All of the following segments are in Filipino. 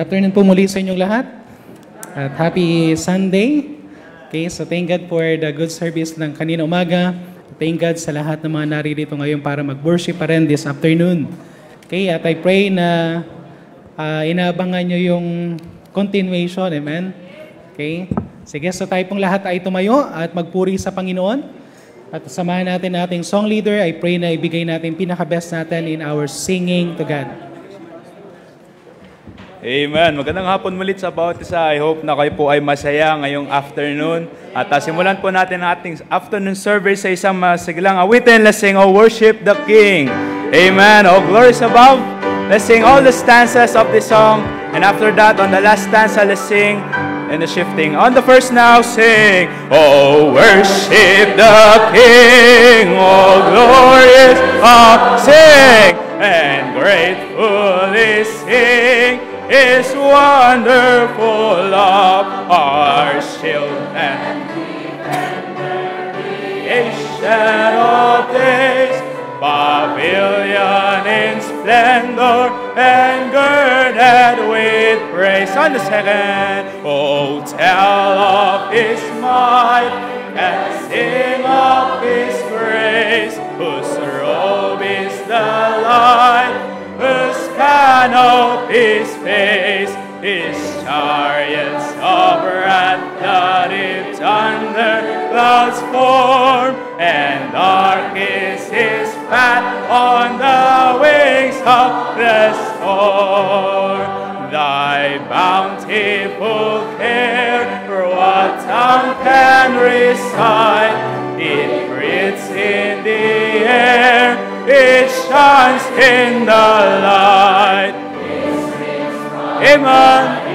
afternoon po muli sa inyong lahat. At happy Sunday. Okay, so thank God for the good service ng kanina umaga. Thank God sa lahat ng mga naririto ngayon para mag-worship pa rin this afternoon. Okay, at I pray na inaabangan nyo yung continuation. Amen? Okay? Sige, so tayo pong lahat ay tumayo at magpuri sa Panginoon. At samahan natin ating song leader. I pray na ibigay natin pinaka-best natin in our singing to God. Amen. Magandang hapon mulit sa bawat isa. I hope na kayo po ay masaya ngayong afternoon. At simulan po natin ang ating afternoon service sa isang masiglang awitin. Let's sing, "Oh, worship the King." Amen. Oh, glories above. Let's sing all the stanzas of this song. And after that, on the last stanza, let's sing in the shifting. On the first now, sing, "Oh, worship the King, oh, glorious, sing, and gratefully sing His wonderful love, our shield and creation of days, pavilion in splendor and girded with praise." On the second, "Oh, tell of His might and sing of His grace, whose robe is the light, whose canopy's face, His chariots of wrath, the deep thunder clouds form, and dark is His path on the wings of the storm. Thy bountiful care, for what tongue can recite? It breathes in the air, it shines in the light. Amen.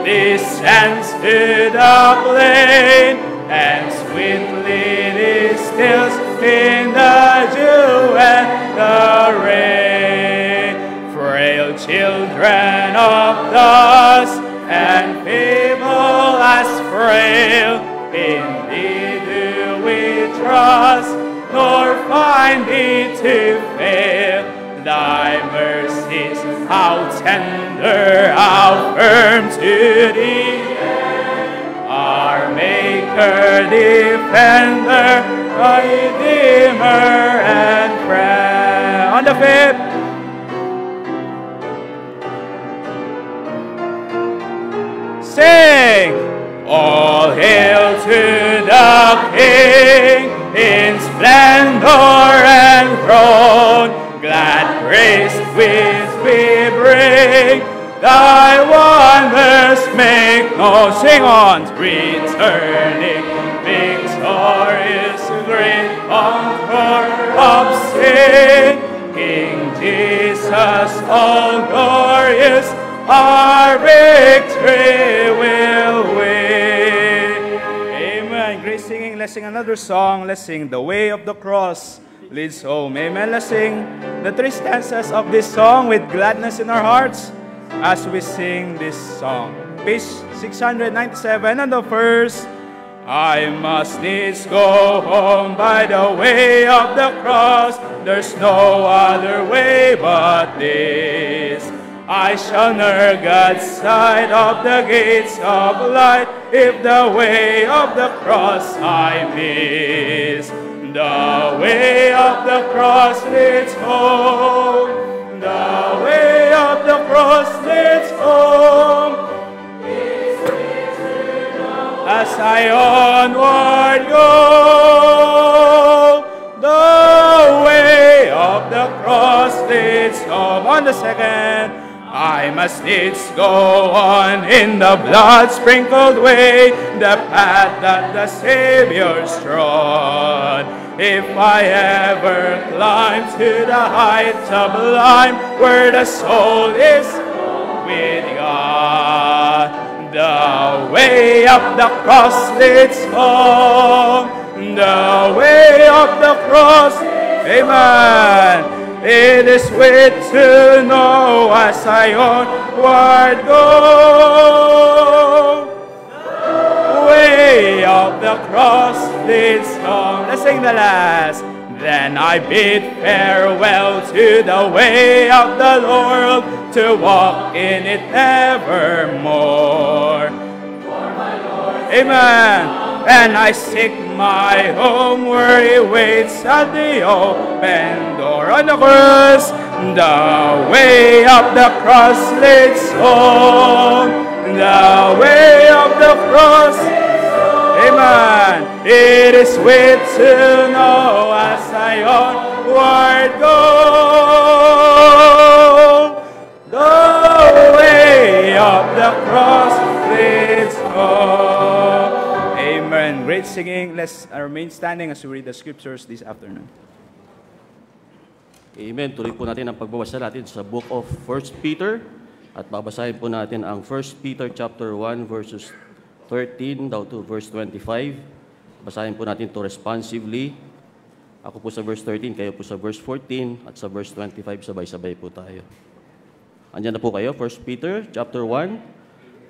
Descends to the plain, and sweetly distills in the dew and the rain. Frail children of dust, and feeble as frail, indeed do we trust, nor find Thee to fail. Thy mercies, how tender, how firm to the end. Our Maker, Defender, Redeemer, and Friend. On the fifth, sing, "All hail to the King, in splendor and throne, glad praise which we bring, Thy wonders make known." Sing on, returning victorious, great conqueror of sin, King Jesus all glorious, our victory will win. Amen. Great singing. Let's sing another song. Let's sing "The Way of the Cross Leads Home." Amen. Let's sing the three stanzas of this song with gladness in our hearts as we sing this song. Page 697 on the first. "I must needs go home by the way of the cross. There's no other way but this. I shall ne'er God's side of the gates of light, if the way of the cross I miss. The way of the cross leads home. The way of the cross leads home. As I onward go, the way of the cross leads home." On the second, "I must needs go on in the blood-sprinkled way, the path that the Savior trod. If I ever climb to the heights sublime, where the soul is with God, the way of the cross leads home. The way of the cross." Amen. "It is sweet to know as I onward go, the way of the cross leads home." Let's sing the last. "Then I bid farewell to the way of the Lord, to walk in it evermore. Amen. And I seek my home where it waits at the open door on the cross. The way of the cross leads home. The way of the cross. Amen. It is sweet to know as I onward go. The way of the cross leads home. Amen. Great singing. Let's remain standing as we read the scriptures this afternoon. Amen. Tuloy po natin ang pagbabasa natin sa book of 1 Peter. At babasahin po natin ang 1 Peter chapter 1 verses 13 down to verse 25. Basahin po natin to responsively. Ako po sa verse 13, kayo po sa verse 14, at sa verse 25, sabay-sabay po tayo. Andiyan na po kayo, 1 Peter chapter 1.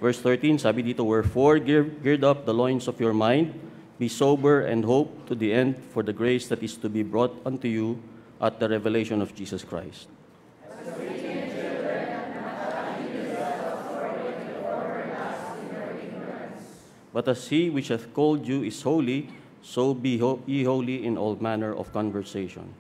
Verse 13, sabi dito, wherefore gird up the loins of your mind, be sober and hope to the end for the grace that is to be brought unto you at the revelation of Jesus Christ. But as he which hath called you is holy, so be ye holy in all manner of conversation.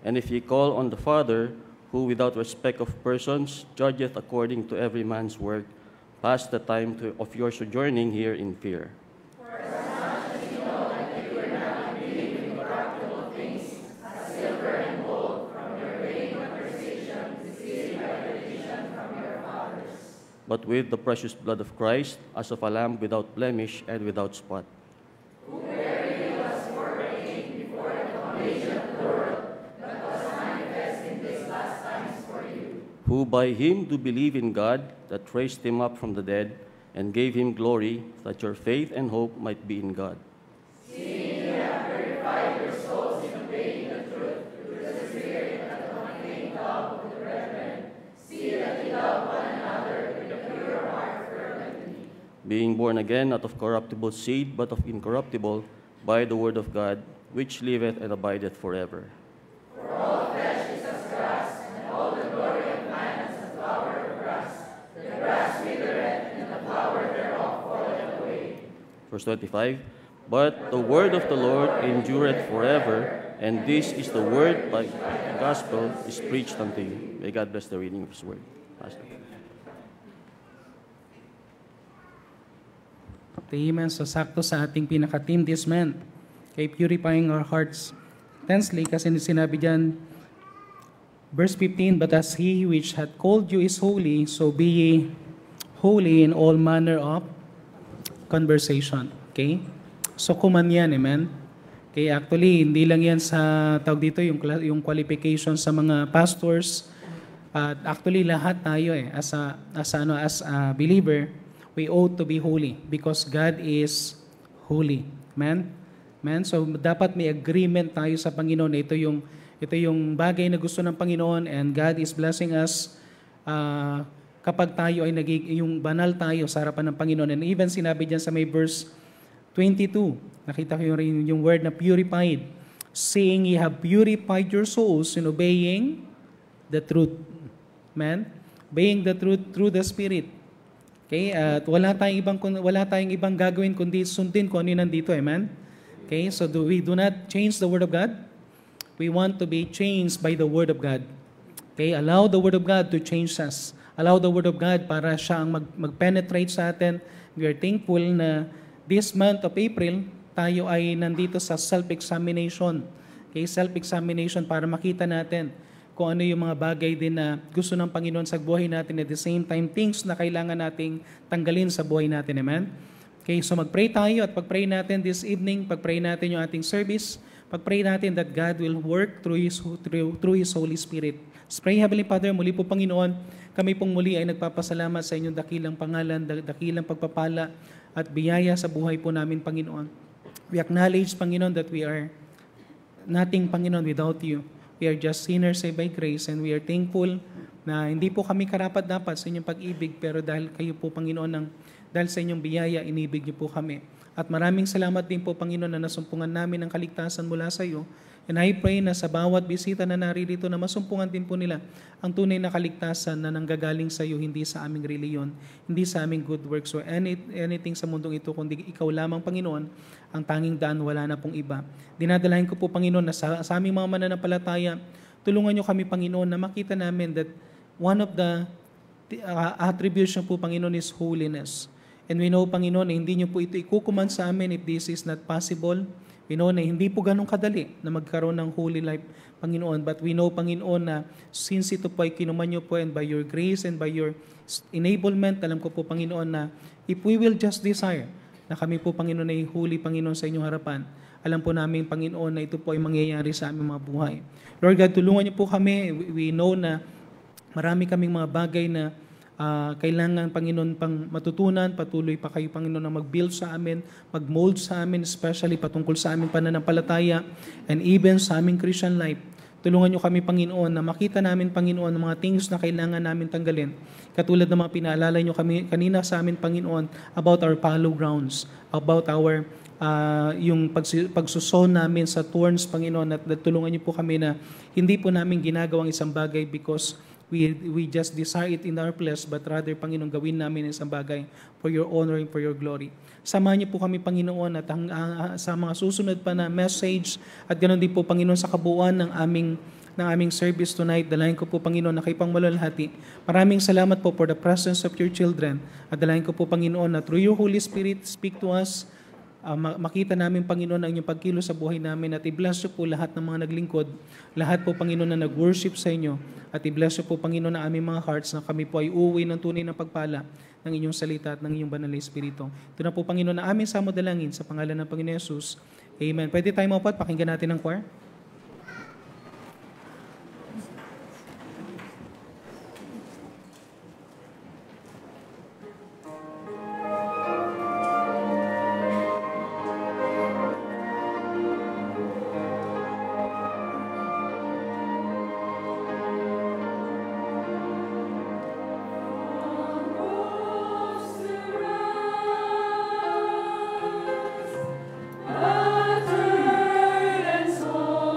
And if ye call on the Father, who without respect of persons judgeth according to every man's work, pass the time of your sojourning here in fear. But with the precious blood of Christ, as of a lamb without blemish and without spot. Who by him do believe in God, that raised him up from the dead, and gave him glory, that your faith and hope might be in God. Seeing you have purified your souls in obeying the truth through the Spirit and the unclean love of the brethren, see that ye love one another with a pure heart fervently. Being born again, not of corruptible seed, but of incorruptible, by the word of God, which liveth and abideth forever. For all flesh is as grass, and all the glory of man as the flower of grass. The grass withereth, and the flower thereof falleth away. Verse 25, but the word of the Lord endureth forever, and this is the word by the gospel is preached unto you. May God bless the reading of his word. Pastor. Amen. So sakto sa ating pinaka-theme this month, kay purifying our hearts. Tensely, kasi sinabi dyan, verse 15, but as he which hath called you is holy, so be ye holy in all manner of conversation. Okay? So kuman yan, amen? Okay, actually, hindi lang yan sa, tawag dito, yung qualification sa mga pastors. Actually, lahat tayo as a believer, we ought to be holy because God is holy. Amen? Amen? So, dapat may agreement tayo sa Panginoon. Ito yung bagay na gusto ng Panginoon, and God is blessing us kapag tayo ay yung banal tayo sa harapan ng Panginoon. And even sinabi dyan sa may verse 22, nakita ko yung word na purified, saying, ye have purified your souls in obeying the truth. Amen? Obeying the truth through the Spirit. Okay, at wala tayong ibang gagawin kundi sundin kung ano nandito, amen? Okay, so we do not change the Word of God. We want to be changed by the Word of God. Okay, allow the Word of God to change us. Allow the Word of God para siya ang mag-penetrate sa atin. We are thankful na this month of April, tayo ay nandito sa self-examination. Okay, self-examination para makita natin kung ano yung mga bagay din na gusto ng Panginoon sa buhay natin, at the same time, things na kailangan nating tanggalin sa buhay natin. Amen? Okay, so mag-pray tayo at pag-pray natin this evening, pag-pray natin yung ating service, pag-pray natin that God will work through His Holy Spirit. Let's pray. Heavenly Father, muli po Panginoon, kami pong muli ay nagpapasalamat sa inyong dakilang pangalan, dakilang pagpapala at biyaya sa buhay po namin, Panginoon. We acknowledge, Panginoon, that we are nothing, Panginoon, without you. We are just sinners saved by grace, and we are thankful na hindi po kami karapat-dapat sa inyong pag-ibig, pero dahil kayo po, Panginoon, dahil sa inyong biyaya, inibig niyo po kami. At maraming salamat din po, Panginoon, na nasumpungan namin ang kaligtasan mula sa iyo, And I pray na sa bawat bisita na naririto na masumpungan din po nila ang tunay na kaligtasan na nanggagaling sa iyo, hindi sa aming reliyon, hindi sa aming good works or anything sa mundong ito, kundi ikaw lamang, Panginoon, ang tanging daan, wala na pong iba. Dinadalahin ko po, Panginoon, na sa aming mga mananampalataya, tulungan niyo kami, Panginoon, na makita namin that one of the attribution po, Panginoon, is holiness. And we know, Panginoon, na hindi niyo po ito ikukuman sa amin if this is not possible. We know na hindi po ganun kadali na magkaroon ng holy life, Panginoon. But we know, Panginoon, na since ito po ay kinuman niyo po and by your grace and by your enablement, alam ko po, Panginoon, na if we will just desire na kami po, Panginoon, ay holy, Panginoon, sa inyong harapan, alam po namin, Panginoon, na ito po ay mangyayari sa aming mga buhay. Lord God, tulungan niyo po kami. We know na marami kaming mga bagay na kailangan, Panginoon, pang matutunan. Patuloy pa kayo, Panginoon, na mag-build sa amin, mag-mold sa amin, especially patungkol sa aming pananampalataya and even sa aming Christian life. Tulungan niyo kami, Panginoon, na makita namin, Panginoon, ng mga things na kailangan namin tanggalin. Katulad ng mga pinaalala niyo kami kanina sa amin, Panginoon, about our fallow grounds, about our yung pagsuso namin sa thorns, Panginoon, at tulungan niyo po kami na hindi po namin ginagawang isang bagay because we just desire it in our flesh, but rather, Panginoon, gawin namin isang bagay for your honor and for your glory. Samahan niyo po kami, Panginoon, at sa mga susunod pa na message, at ganoon din po, Panginoon, sa kabuuan ng aming service tonight. Dalahin ko po, Panginoon, na kayo pang malalahati. Maraming salamat po for the presence of your children. At dalahin ko po, Panginoon, na through your Holy Spirit, speak to us. Makita namin, Panginoon, ang inyong pagkilos sa buhay namin, at i-bless niyo po lahat ng mga naglingkod, lahat po, Panginoon, na nag-worship sa inyo, at i-bless niyo po, Panginoon, na aming mga hearts na kami po ay uuwi ng tunay na pagpala ng inyong salita at ng inyong banal na Espiritu. Ito na po, Panginoon, na aming samodalangin sa pangalan ng Panginoon Jesus. Amen. Pwede tayo maupat, pakinggan natin ang choir. Battered and sold.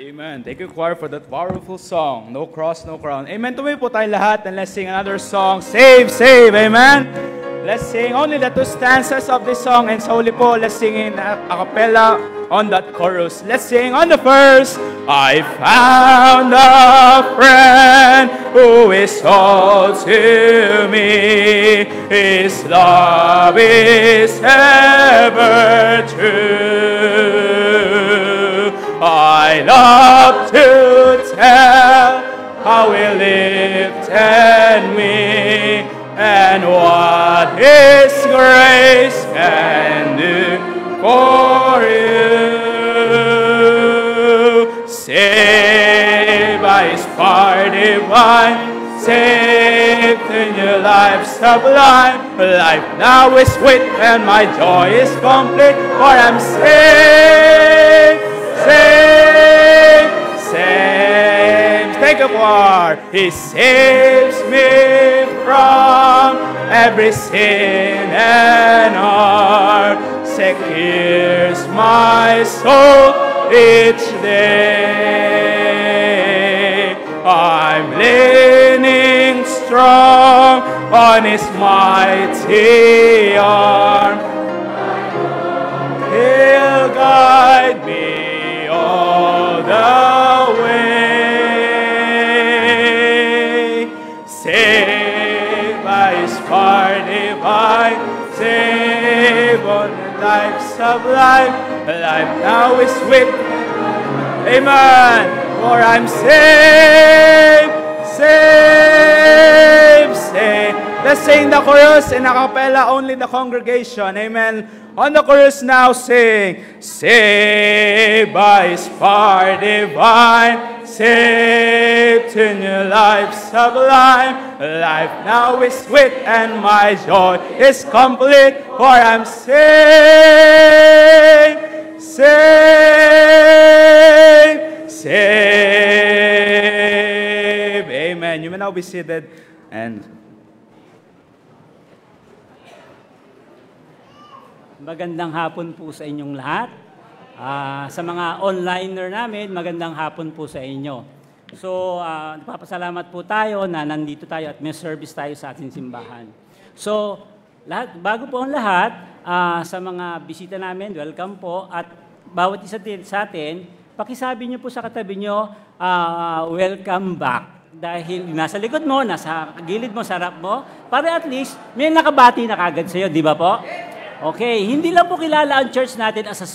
Amen. Thank you, choir, for that powerful song. No cross, no crown. Amen. Tuloy po tayo lahat and let's sing another song. Save, save. Amen. Let's sing only the 2 stanzas of this song, and sa huli po, let's sing in a cappella on that chorus. Let's sing on the first. I found a friend who is all to me. His love is ever true. I love to tell how He lifted me, and what His grace can do for you. Saved by His power divine, saved in your life sublime. Life now is sweet and my joy is complete, for I'm saved, saved, saved. Take a war. He saves me from every sin and harm, secures my soul each day. I'm leaning strong on His mighty arm. He'll guide me all the way. Saved by His power divine, saved on the life sublime. Life now is sweet. Amen. For I'm saved, saved, saved. Let's sing the chorus in a cappella, only the congregation. Amen. On the chorus now, sing. Saved by His power divine, saved in your life sublime. Life now is sweet and my joy is complete, for I'm saved, saved, saved. Amen. You may now be seated and magandang hapon po sa inyong lahat. Sa mga onliner namin, magandang hapon po sa inyo. So, nagpapasalamat po tayo na nandito tayo at may service tayo sa ating simbahan. So, bago po ang lahat, sa mga bisita namin, welcome po. At bawat isa sa atin, pakisabi niyo po sa katabi niyo, welcome back. Dahil nasa likod mo, nasa gilid mo, sa harap mo, para at least may nakabati na kagad sa'yo, di ba po? Okay, hindi lang po kilala ang church natin as a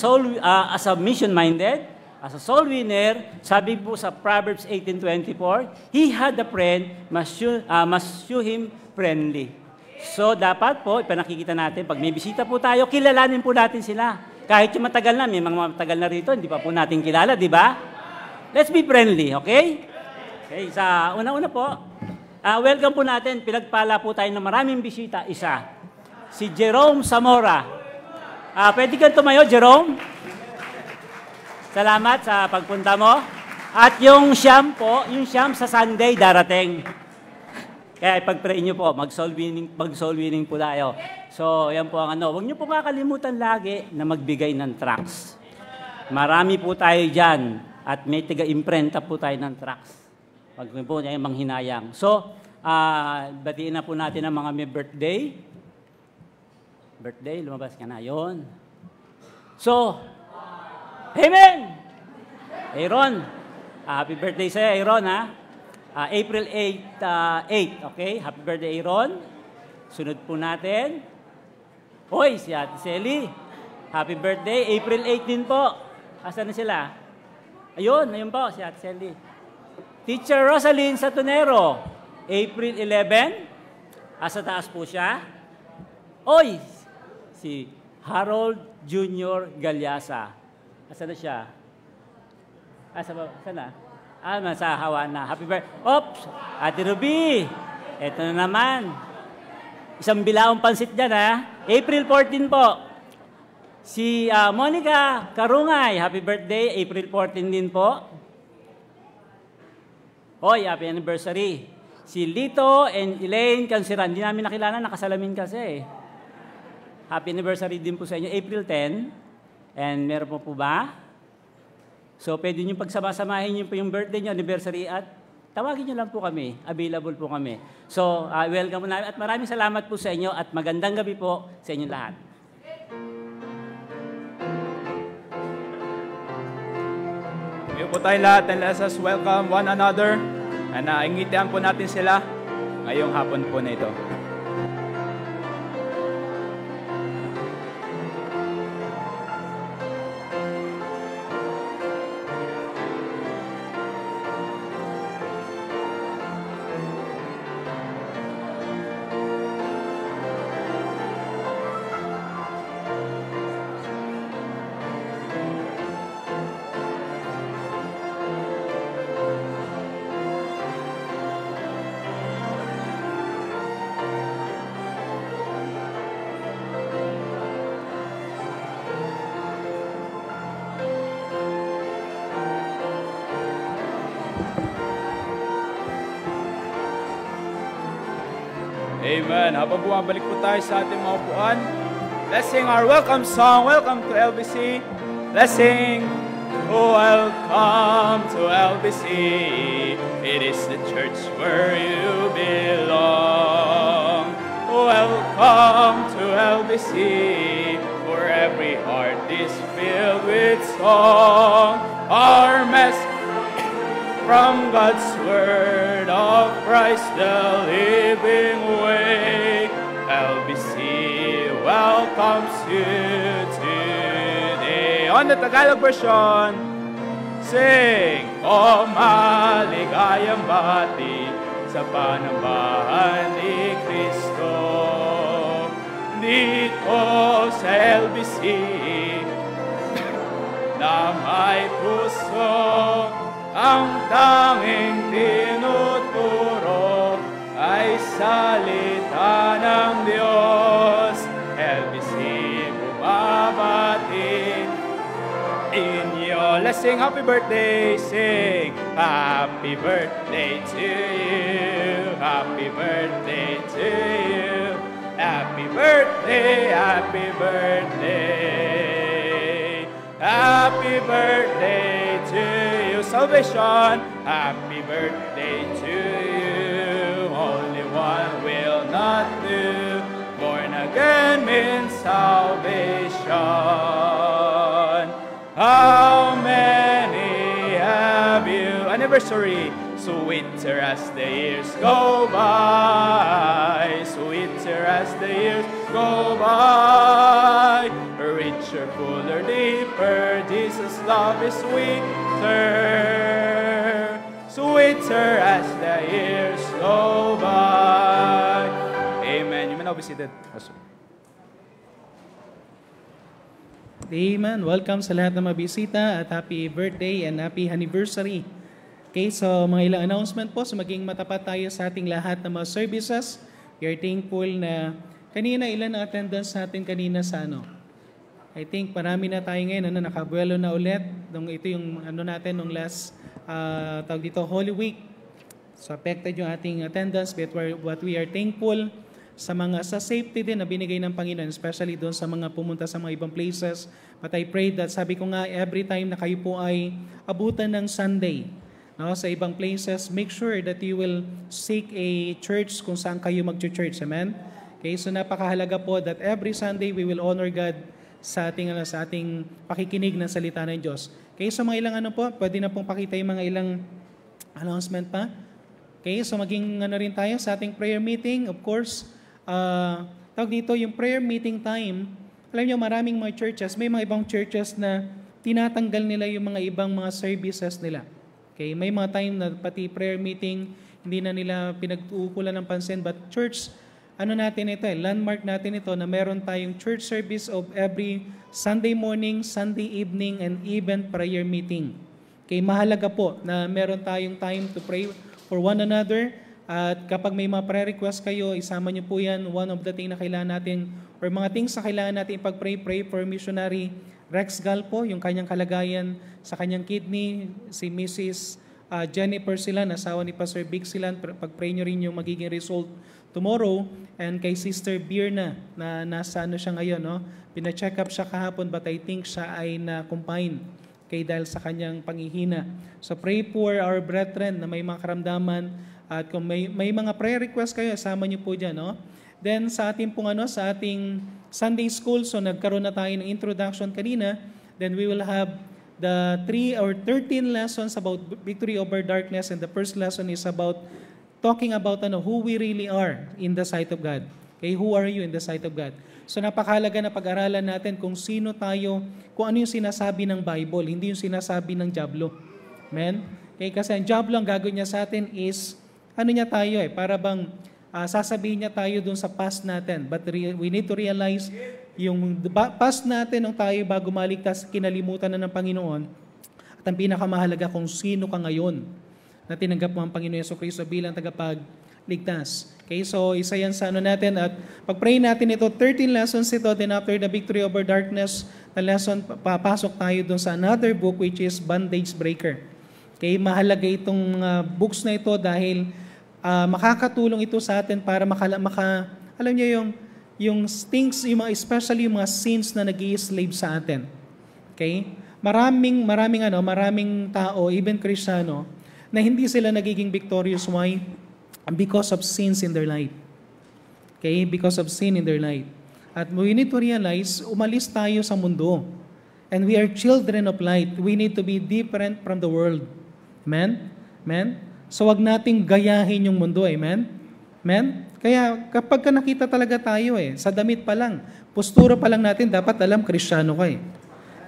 mission-minded, as a soul winner. Sabi po sa Proverbs 18:24, he had a friend, must shew him friendly. So dapat po, ipinakikita natin, pag may bisita po tayo, kilalanin po natin sila. Kahit yung matagal na, may mga matagal na rito, hindi pa po natin kilala, di ba? Let's be friendly, okay? Okay, sa una-una po, welcome po natin, pinagpala po tayo ng maraming bisita, isa. Si Jerome Zamora. Pwede kang tumayo, Jerome? Salamat sa pagpunta mo. At yung siyam po, yung siyam sa Sunday darating. Kaya ipag-pray nyo po, mag-soul winning po tayo. So, yan po ang ano. Huwag nyo po kakalimutan lagi na magbigay ng tracts. Marami po tayo dyan at may tiga-imprenta po tayo ng tracts. Pag po yung manghinayang. So, batiin na po natin ang mga may birthday. Birthday, lumabas ka na. Yun. So, amen! Aaron, happy birthday sa'yo, Aaron, ha? April 8, okay? Happy birthday, Aaron. Sunod po natin. Hoy, si Ate Selly. Happy birthday, April 8 din po. Asan na sila? Ayun po, si Ate Selly. Teacher Rosaline Satunero, April 11. Asa taas po siya. Oy, si Harold Jr. Galyasa. Asa na siya? Saan na? Sa Hawa na. Happy birthday. Oops! Ate Ruby! Ito na naman. Isang bilaong pansit dyan, ha? April 14 po. Si Monica Karungay. Happy birthday. April 14 din po. Hoy, happy anniversary. Si Lito and Elaine Cansiran. Hindi namin nakilala, nakasalamin kasi. Happy anniversary din po sa inyo. April 10. And meron po ba? So pwede nyo pagsama-samahin nyo po yung birthday nyo, anniversary, at tawagin nyo lang po kami. Available po kami. So welcome namin at maraming salamat po sa inyo at magandang gabi po sa inyong lahat. Ngayon po tayo lahat and let us welcome one another. Ingitian po natin sila ngayong hapon po na ito. Amen. Habang bumabalik po tayo sa ating mga upuan, let's sing our welcome song. Welcome to LBC. Let's sing, oh, welcome to LBC. It is the church where you belong. Oh, welcome to LBC, where every heart is filled with song. Our message from God's word of Christ, the living way. LBC welcomes you today. On the Tagalog version, sing, O maligayang bati sa panambahan ni Kristo. Dito sa LBC na may puso, ang tanging tinuturo ay salita ng Diyos. LBC bumabati inyo. Let's sing happy birthday. Sing happy birthday to you. Happy birthday to you. Happy birthday, happy birthday. Happy birthday to you. Salvation, happy birthday to you. Only one will not do. Born again means salvation. How many have you? Anniversary, sweeter as the years go by. Sweeter as the years go by. Richer, fuller, deeper, Jesus' love is sweeter. Sweeter as the years go by. Amen. You may now be seated. Amen. Welcome sa lahat ng mga bisita at happy birthday and happy anniversary. Okay, so mga ilang announcement po, so maging matapat tayo sa ating lahat ng mga services. We are thankful na kanina ilan ang attendance natin kanina sa I think marami na tayo ngayon, nakabuelo na ulit. Ito yung natin nung last, tawag dito, Holy Week. So affected yung ating attendance, but we are thankful sa safety din na binigay ng Panginoon, especially doon sa mga pumunta sa mga ibang places. But I pray that, sabi ko nga, every time na kayo po ay abutan ng Sunday, sa ibang places, make sure that you will seek a church kung saan kayo mag-church. Amen? Okay, so napakahalaga po that every Sunday we will honor God sa ating pakikinig ng salita ng Diyos. Okay, so mga ilang po, pwede na pong pakita yung mga ilang announcement pa. Okay, so maging rin tayo sa ating prayer meeting. Of course, tawag dito yung prayer meeting time. Alam niyo, maraming mga churches, may mga ibang churches na tinatanggal nila yung mga ibang mga services nila. Okay, may mga time na pati prayer meeting, hindi na nila pinag-uukulan ng pansin, but church, natin ito landmark natin ito na meron tayong church service of every Sunday morning, Sunday evening, and even prayer meeting. Okay, mahalaga po na meron tayong time to pray for one another. At kapag may mga prayer request kayo, isama niyo po yan. One of the things na kailangan natin, or mga things na kailangan natin pag-pray for missionary Rex Gal po, yung kanyang kalagayan sa kanyang kidney, si Mrs. Jennifer Silan, asawa ni Pastor Big Silan, pag-pray nyo rin yung magiging result tomorrow. And kay Sister Birna, na nasa siya ngayon, pina-check up siya kahapon, but I think siya ay na-confine. kay dahil sa kanyang panghihina. So pray for our brethren na may mga karamdaman, at kung may mga prayer request kayo, sama niyo po dyan, no? Then sa ating pong sa ating Sunday school, so nagkaroon na tayo ng introduction kanina, then we will have the 3 or 13 lessons about victory over darkness, and the first lesson is about talking about who we really are in the sight of God. Okay, who are you in the sight of God? So napakahalaga na pag-aralan natin kung sino tayo, kung ano yung sinasabi ng Bible, hindi yung sinasabi ng dyablo. Amen? Okay, kasi ang dyablo, ang gagawin niya sa atin is, ano niya tayo para bang sasabihin niya tayo dun sa past natin. But we need to realize yung past natin nung tayo bago maligtas, kinalimutan na ng Panginoon. At ang pinakamahalaga kung sino ka ngayon na tinanggap mo ang Panginoon Jesucristo bilang tagapagligtas. Okay, so isa yan sa natin, at pag-pray natin ito, 13 lessons ito, then after the victory over darkness, na lesson, papasok tayo dun sa another book which is Bondage Breaker. Okay, mahalaga itong books na ito dahil makakatulong ito sa atin para alam niyo yung things, especially yung mga sins na nag-i-slave sa atin. Okay? Maraming tao, even Kristiyano, na hindi sila nagiging victorious. Why? Because of sins in their life. Okay? Because of sin in their life. At we need to realize, umalis tayo sa mundo. And we are children of light. We need to be different from the world. Amen? Amen? So wag nating gayahin yung mundo. Amen? Amen? Kaya kapag nakita talaga tayo sa damit pa lang, postura pa lang natin, dapat alam, Kristiyano ka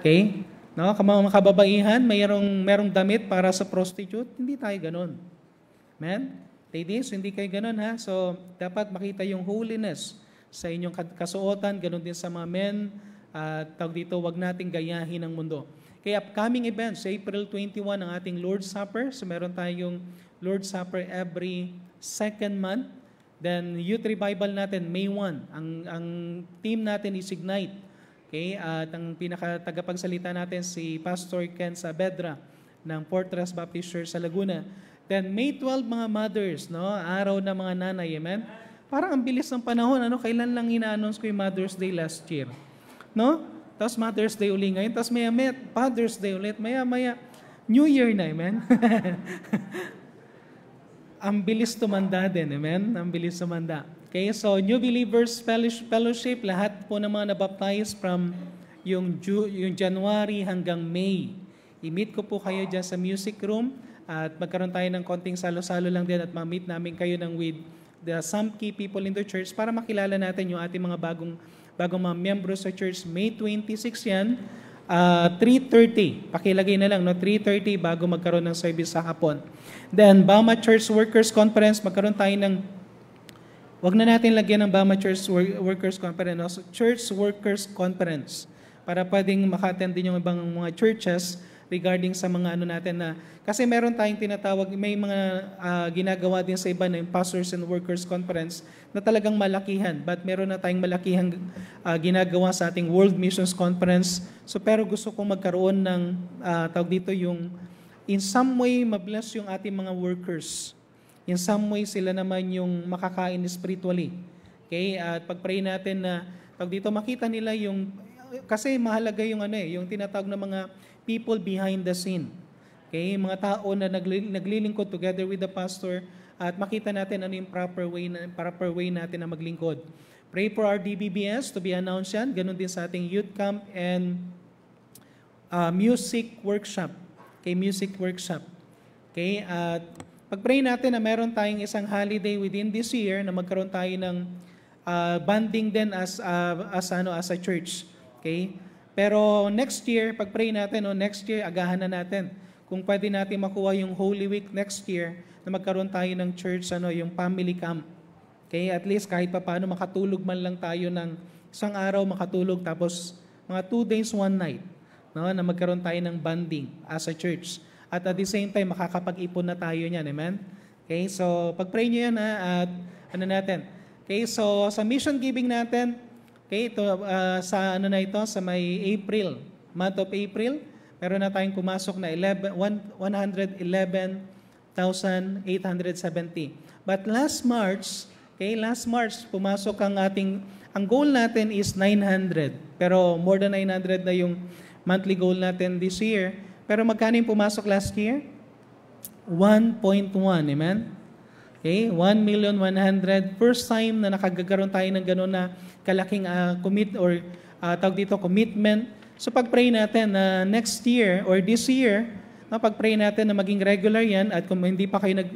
Okay? No, mga kababaihan, merong damit para sa prostitute, hindi tayo ganun. Amen? Ladies, hindi kayo ganun ha. So, dapat makita yung holiness sa inyong kasuotan, ganun din sa mga men. Tawag dito, wag nating gayahin ang mundo. Kaya upcoming events, April 21 ang ating Lord's Supper. So, meron tayong Lord's Supper every second month. Then, Youth Revival natin, May 1. Ang team natin is Ignite. Okay? At ang pinaka-tagapagsalita natin si Pastor Ken Saavedra ng Fortress Baptist Church sa Laguna. Then, May 12, mga mothers, no? Araw ng mga nanay, amen? Parang ang bilis ng panahon, kailan lang ina-announce ko yung Mother's Day last year? No? Tapos Mother's Day uli ngayon, tapos maya-maya, Father's Day ulit, maya-maya, New Year na, amen? Ang bilis tumanda din, amen? Ang bilis tumanda. Okay, so New Believers Fellowship, lahat po ng mga nabaptize from yung January hanggang May. I-meet ko po kayo dyan sa music room at magkaroon tayo ng konting salo-salo lang din at ma-meet namin kayo with some key people in the church para makilala natin yung ating mga bagong mga miyembro sa church. May 26 yan, 3:30. Pakilagay na lang, 3:30 bago magkaroon ng service sa hapon. Then, Bama Church Workers Conference, magkaroon tayo ng, wag na natin lagyan ng Bama Church Workers Conference, Church Workers Conference, para pwedeng maka-attend din yung ibang mga churches regarding sa mga natin na, kasi meron tayong tinatawag, may mga ginagawa din sa iba na yung Pastors and Workers Conference na talagang malakihan, but meron na tayong malakihang ginagawa sa ating World Missions Conference. So pero gusto kong magkaroon ng tawag dito yung in some way mabless yung ating mga workers. In some way sila naman yung makakain spiritually. Okay? At pag-pray natin na tawag dito makita nila yung, kasi mahalaga yung yung tinatawag na mga people behind the scene. Okay? Mga tao na naglilingkod together with the pastor at makita natin ano yung proper way natin na maglingkod. Pray for our DBBS to be announced yan. Ganon din sa ating youth camp and music workshop. Okay, music workshop. Okay, at pag-pray natin na meron tayong isang holiday within this year na magkaroon tayo ng bonding din as a church. Okay? Pero next year, pag-pray natin, next year, agahan na natin. Kung pwede natin makuha yung Holy Week next year, na magkaroon tayo ng church, yung family camp. Okay? At least kahit pa paano, makatulog man lang tayo ng isang araw, makatulog, tapos mga 2 days, 1 night, na magkaroon tayo ng bonding as a church. At the same time, makakapag-ipon na tayo niyan. Amen? Okay? So, pag-pray nyo yan, at natin. Okay? So, sa mission giving natin, okay, ito, sa sa may April, month of April, meron na tayong pumasok na 111,870. But last March, pumasok ang goal natin is 900. Pero more than 900 na yung monthly goal natin this year. Pero magkano yung pumasok last year? 1.1, amen? Okay, 1,100,000. First time na nakagagaroon tayo ng gano'n na kalaking commitment. So pag-pray natin na next year or this year, pag-pray natin na maging regular yan at kung hindi pa kayo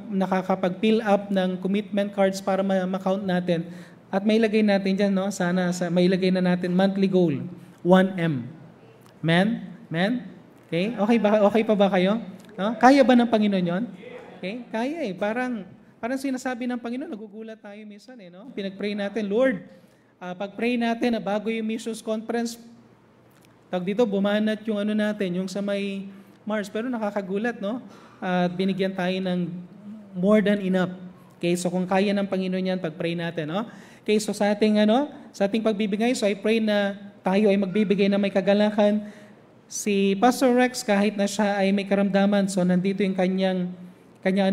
nakakapag-fill up ng commitment cards para ma-count natin, at may ilagay natin dyan, no? Sana may ilagay na natin monthly goal, 1M. Amen? Amen? Okay? Okay pa ba kayo? No? Kaya ba ng Panginoon yon? Okay? Kaya eh. Parang sinasabi ng Panginoon, nagugulat tayo minsan eh. No? Pinag-pray natin, Lord, pag-pray natin na bago yung missions conference, dito, bumanat yung natin, yung sa may Mars. Pero nakakagulat, no? At binigyan tayo ng more than enough. Okay, so kung kaya ng Panginoon yan, pag-pray natin, no? Okay, so sa ating pagbibigay, so I pray na tayo ay magbibigay na may kagalakan. Si Pastor Rex, kahit na siya ay may karamdaman, so nandito yung kanya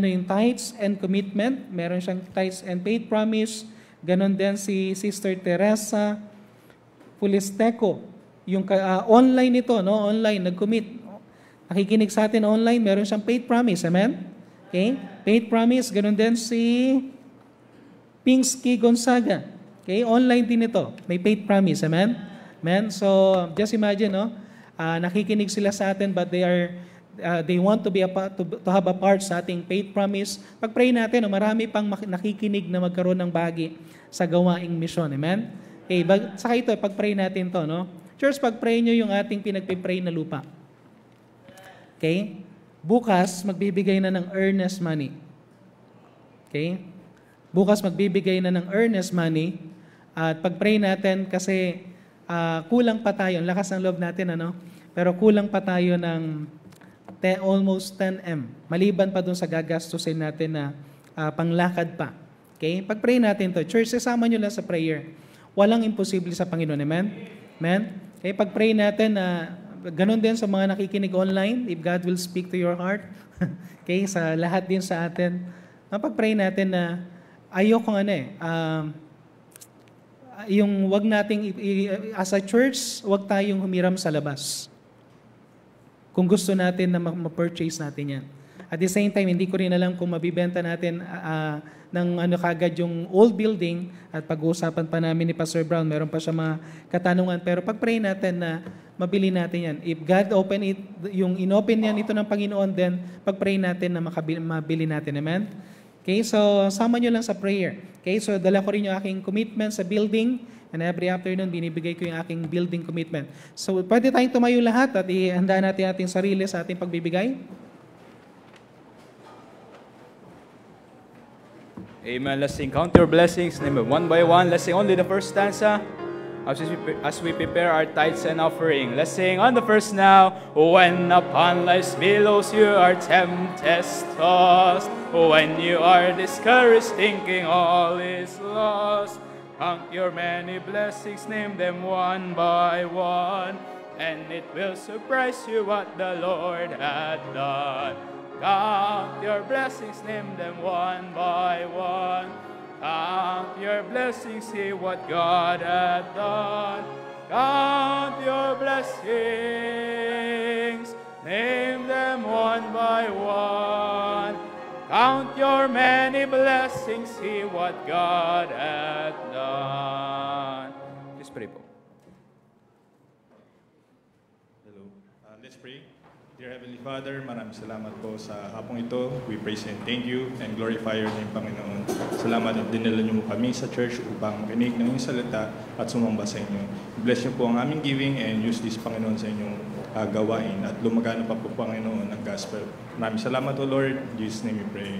yung tithes and commitment. Meron siyang tithes and paid promise. Ganon din si Sister Teresa Pulisteco. Yung online ito, no? Online, nag-commit. Nakikinig sa atin online, meron siyang paid promise. Amen? Okay? Paid promise. Ganon din si Pingsky Gonzaga. Okay? Online din ito. May paid promise. Amen? Amen? So, just imagine, no? Nakikinig sila sa atin but they want to have a part sa ating paid promise. Pag-pray natin, marami pang nakikinig na magkaroon ng bahagi sa gawaing misyon. Amen? Okay, saka ito, pag-pray natin to, no? Church, pag-pray nyo yung ating pinagpipray na lupa. Okay? Bukas, magbibigay na ng earnest money. Okay? Bukas, magbibigay na ng earnest money. At pag-pray natin kasi kulang pa tayo. Ang lakas ng loob natin, ano? Pero kulang pa tayo ng almost 10M. Maliban pa dun sa gagastusin natin na panglakad pa. Okay? Pag-pray natin to. Church, sasama nyo lang sa prayer. Walang imposible sa Panginoon. Amen? Amen? Okay, pag-pray natin na ganun din sa mga nakikinig online, if God will speak to your heart. Okay, sa lahat din sa atin. Pag-pray natin na ayokong yung wag nating, as a church, wag tayong humiram sa labas. Kung gusto natin na ma-purchase natin yan. At the same time, hindi ko rin alam kung mabibenta natin ng kagad yung old building at pag-uusapan pa namin ni Pastor Brown, meron pa siya mga katanungan. Pero pag-pray natin na mabili natin yan. If God open it, yung inopen yan ito ng Panginoon, then pag-pray natin na mabili natin. Amen? Okay, so sama nyo lang sa prayer. Okay, so dala ko rin yung aking commitment sa building and every afternoon binibigay ko yung aking building commitment. So pwede tayong tumayo lahat at ihanda natin ating sarili sa ating pagbibigay. Amen. Let's sing Count Your Blessings, name it one by one. Let's sing only the first stanza as we prepare our tithes and offering. Let's sing on the first now. When upon life's billows you are tempted, tossed, when you are discouraged, thinking all is lost, count your many blessings, name them one by one, and it will surprise you what the Lord hath done. Count your blessings, name them one by one. Count your blessings, see what God hath done. Count your blessings, name them one by one. Count your many blessings, see what God hath done. Please pray po. Hello. Let's pray. Dear Heavenly Father, maraming salamat po sa hapong ito. We praise and thank you and glorify your name, Panginoon. Salamat at dinala niyo mo kami sa church upang makinig ng iyong salita at sumamba sa inyo. Bless niyo po ang aming giving and use this, Panginoon, sa inyong gawain at lumagana pa po, Panginoon, ang gospel. Maraming salamat, O Lord. In Jesus' name we pray.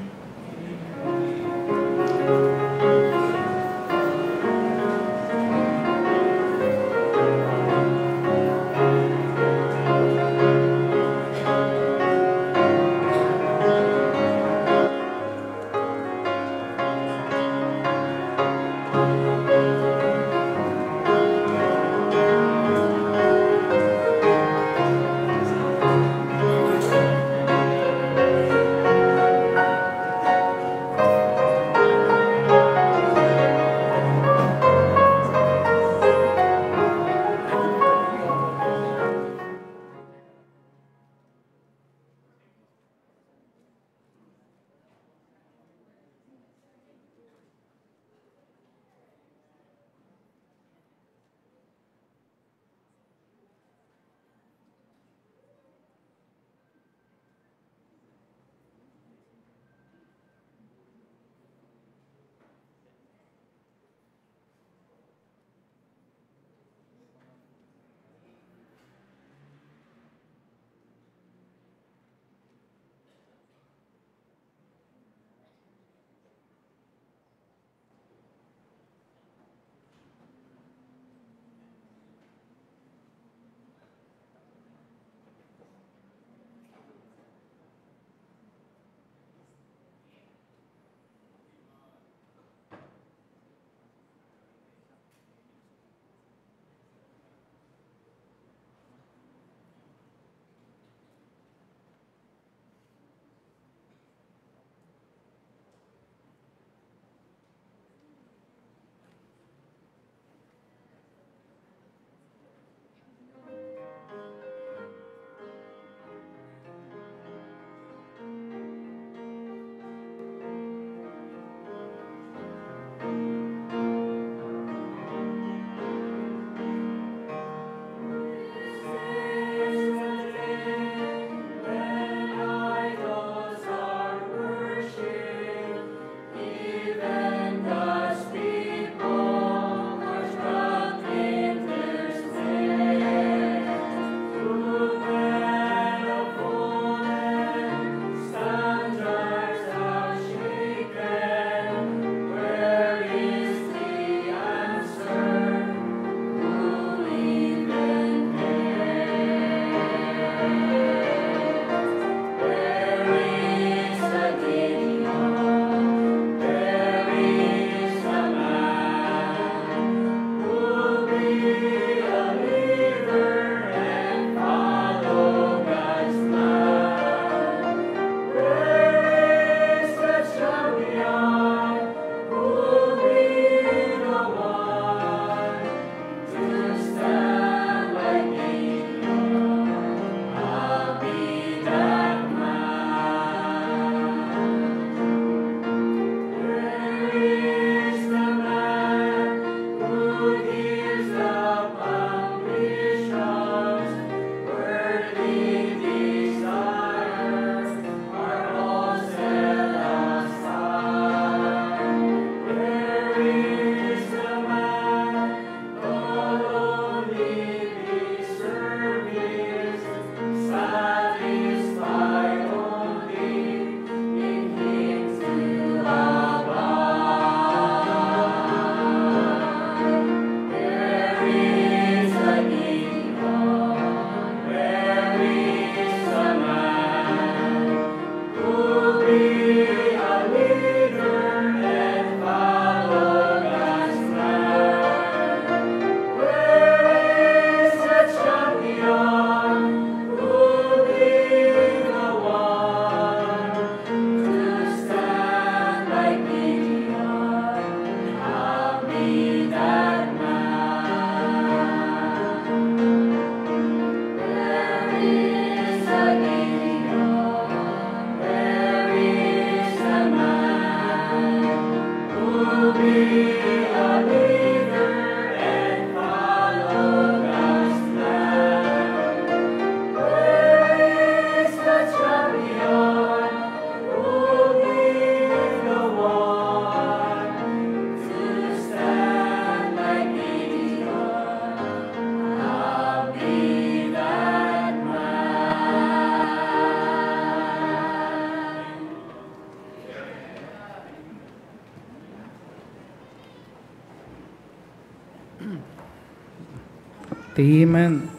Amen.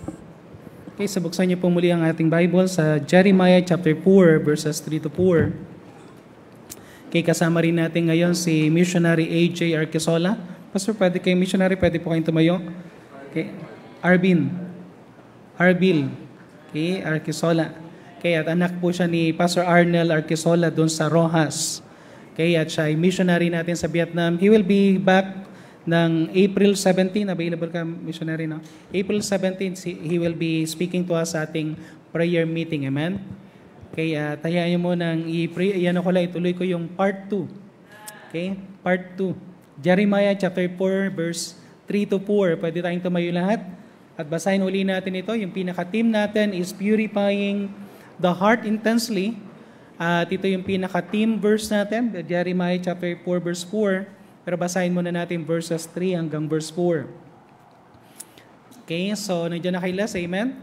Okay, so buksan niyo po muli ang ating Bible sa Jeremiah chapter 4, verses 3 to 4. Okay, kasama rin natin ngayon si missionary A.J. Arquisola. Pastor, pwede kayo missionary, pwede po kayong tumayo. Okay, Arbil. Okay, Arquisola. Okay, at anak po siya ni Pastor Arnel Arquisola doon sa Rojas. Okay, at siya ay missionary natin sa Vietnam. He will be back ng April 17, available ka missionary, no? April 17, he will be speaking to us sa ating prayer meeting, amen? Okay, tayaan niyo mo nang ituloy ko yung part 2. Okay, part 2. Jeremiah chapter 4, verse 3 to 4. Pwede tayong tumayo lahat. At basahin uli natin ito. Yung pinaka-theme natin is purifying the heart intensely. At ito yung pinaka-theme verse natin, Jeremiah chapter 4, verse 4. Pero basahin muna natin verses 3 hanggang verse 4. Okay, so nandiyan na kayo last, amen?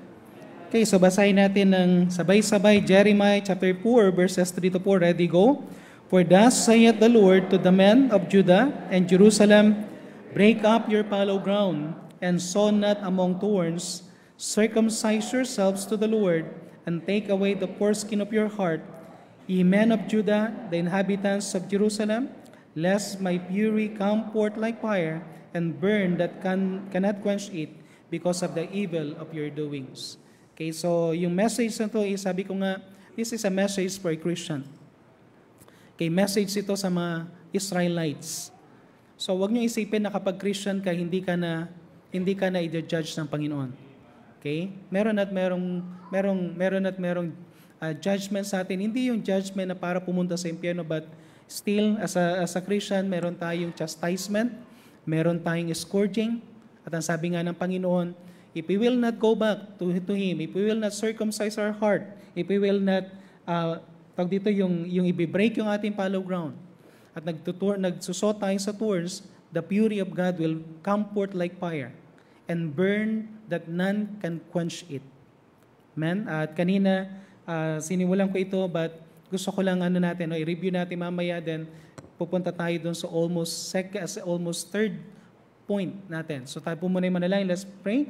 Okay, so basahin natin ng sabay-sabay Jeremiah chapter 4 verses 3 to 4. Ready, go? For thus saith the Lord to the men of Judah and Jerusalem, break up your fallow ground, and sow not among thorns. Circumcise yourselves to the Lord, and take away the foreskin of your heart, ye men of Judah, the inhabitants of Jerusalem, lest my fury come forth like fire, and burn that cannot quench it, because of the evil of your doings. Okay, so yung message na to is, sabi ko nga, this is a message for a Christian. Okay, message ito sa mga Israelites. So wag niyo isipin na kapag Christian ka, hindi ka na i-judge ng Panginoon. Okay? Meron at merong judgment sa atin. Hindi yung judgment na para pumunta sa impyerno, but still, as a Christian, meron tayong chastisement, meron tayong scourging, at ang sabi nga ng Panginoon, if we will not go back to Him, if we will not circumcise our heart, if we will not, yung i-break yung ating fallow ground, at nagsusot tayo sa thorns, the fury of God will come forth like fire, and burn that none can quench it. Amen? At kanina, sinimulan ko ito, but gusto ko lang i-review natin mamaya, then pupunta tayo doon sa almost third point natin. So tayo po muna yung manalangin. Let's pray.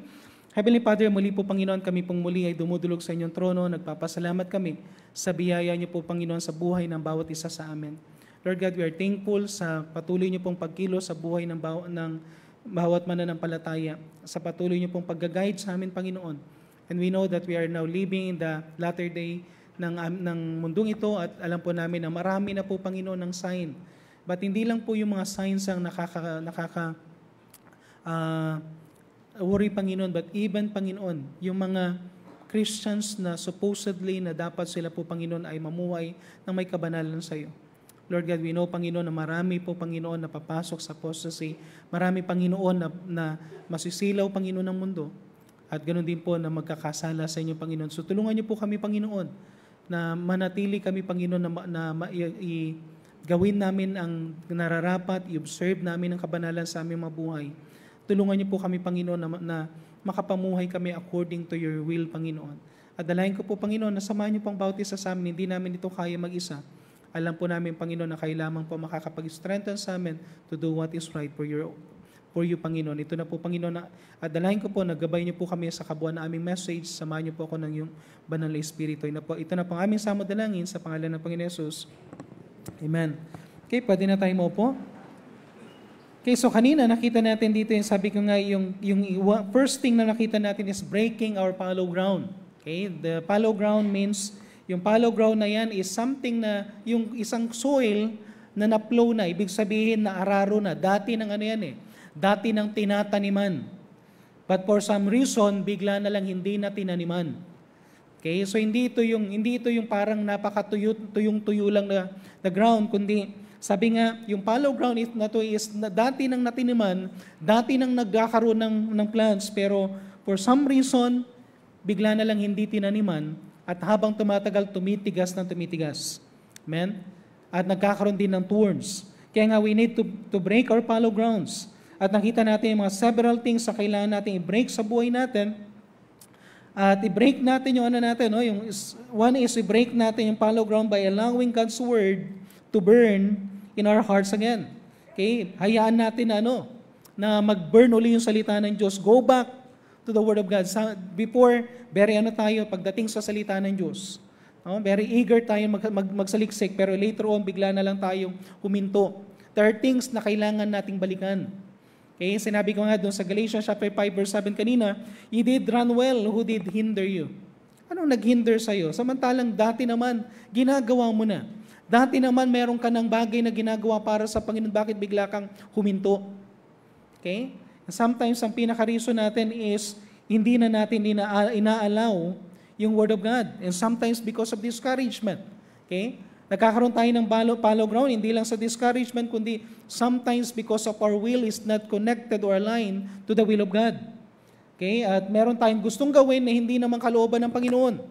Heavenly Father, muli po Panginoon, kami pong muli ay dumudulog sa inyong trono. Nagpapasalamat kami sa biyaya niyo po Panginoon sa buhay ng bawat isa sa amin. Lord God, we are thankful sa patuloy niyo pong pagkilos sa buhay ng bawat mananampalataya, sa patuloy niyo pong pag-guide sa amin, Panginoon. And we know that we are now living in the latter day ng mundong ito, at alam po namin na marami na po, Panginoon, ng sign. But hindi lang po yung mga signs ang worry, Panginoon, but even, Panginoon, yung mga Christians na supposedly na dapat sila po, Panginoon, ay mamuhay ng may kabanalan sa iyo. Lord God, we know, Panginoon, na marami po, Panginoon, na papasok sa apostasy. Marami, Panginoon, na masisilaw, Panginoon, ng mundo. At ganoon din po na magkakasala sa inyo, Panginoon. So tulungan niyo po kami, Panginoon, na manatili kami, Panginoon, na gawin namin ang nararapat, i-observe namin ang kabanalan sa aming mabuhay. Tulungan niyo po kami, Panginoon, na makapamuhay kami according to your will, Panginoon. At dalahin ko po, Panginoon, na samahan niyo pang bawat isa sa amin, hindi namin ito kaya mag-isa. Alam po namin, Panginoon, na kayo lamang po makakapag-strengthen sa amin to do what is right for you, Panginoon. Ito na po, Panginoon, at dalahin ko po, naggabay niyo po kami sa kabuuan na aming message. Samahan niyo po ako ng iyong banal na Espiritu. Ito na po ang aming samodalangin sa pangalan ng Panginoon Jesus. Amen. Okay, pwede na tayo maupo. Okay, so kanina nakita natin dito yung sabi ko nga, yung first thing na nakita natin is breaking our fallow ground. Okay, the fallow ground means, yung fallow ground na yan is something na, yung isang soil na na-plow na, ibig sabihin na araro na, dati ng dati ng tinataniman. But for some reason, bigla na lang hindi na tinaniman. Okay? So hindi ito yung parang napakatuyong-tuyo lang na ground, kundi sabi nga, yung fallow ground na to is na dati nang natiniman, dati nang nagkakaroon ng plants, pero for some reason, bigla na lang hindi tinaniman, at habang tumatagal, tumitigas. Amen? At nagkakaroon din ng thorns. Kaya nga, we need to break our fallow grounds. At nakita natin yung mga several things na kailangan natin i-break sa buhay natin. At i-break natin yung one is i-break natin yung fallow ground by allowing God's Word to burn in our hearts again. Okay? Hayaan natin na mag-burn uli yung salita ng Diyos. Go back to to the Word of God. Before, very tayo pagdating sa salita ng Diyos. Very eager tayo magsaliksik, pero later on, bigla na lang tayong huminto. There are things na kailangan nating balikan. Okay, sinabi ko nga doon sa Galatians chapter 5 verse 7 kanina, you did run well, who did hinder you? Anong naghinder sa'yo? Samantalang dati naman, ginagawa mo na. Dati naman, meron ka ng bagay na ginagawa para sa Panginoon, bakit bigla kang huminto? Okay? Sometimes, ang pinaka-reason natin is, hindi na natin ina-allow yung Word of God. And sometimes, because of discouragement. Okay? Nagkakaroon tayo ng follow ground, hindi lang sa discouragement, kundi sometimes because of our will is not connected or aligned to the will of God. Okay? At meron tayong gustong gawin na hindi naman kalooban ng Panginoon.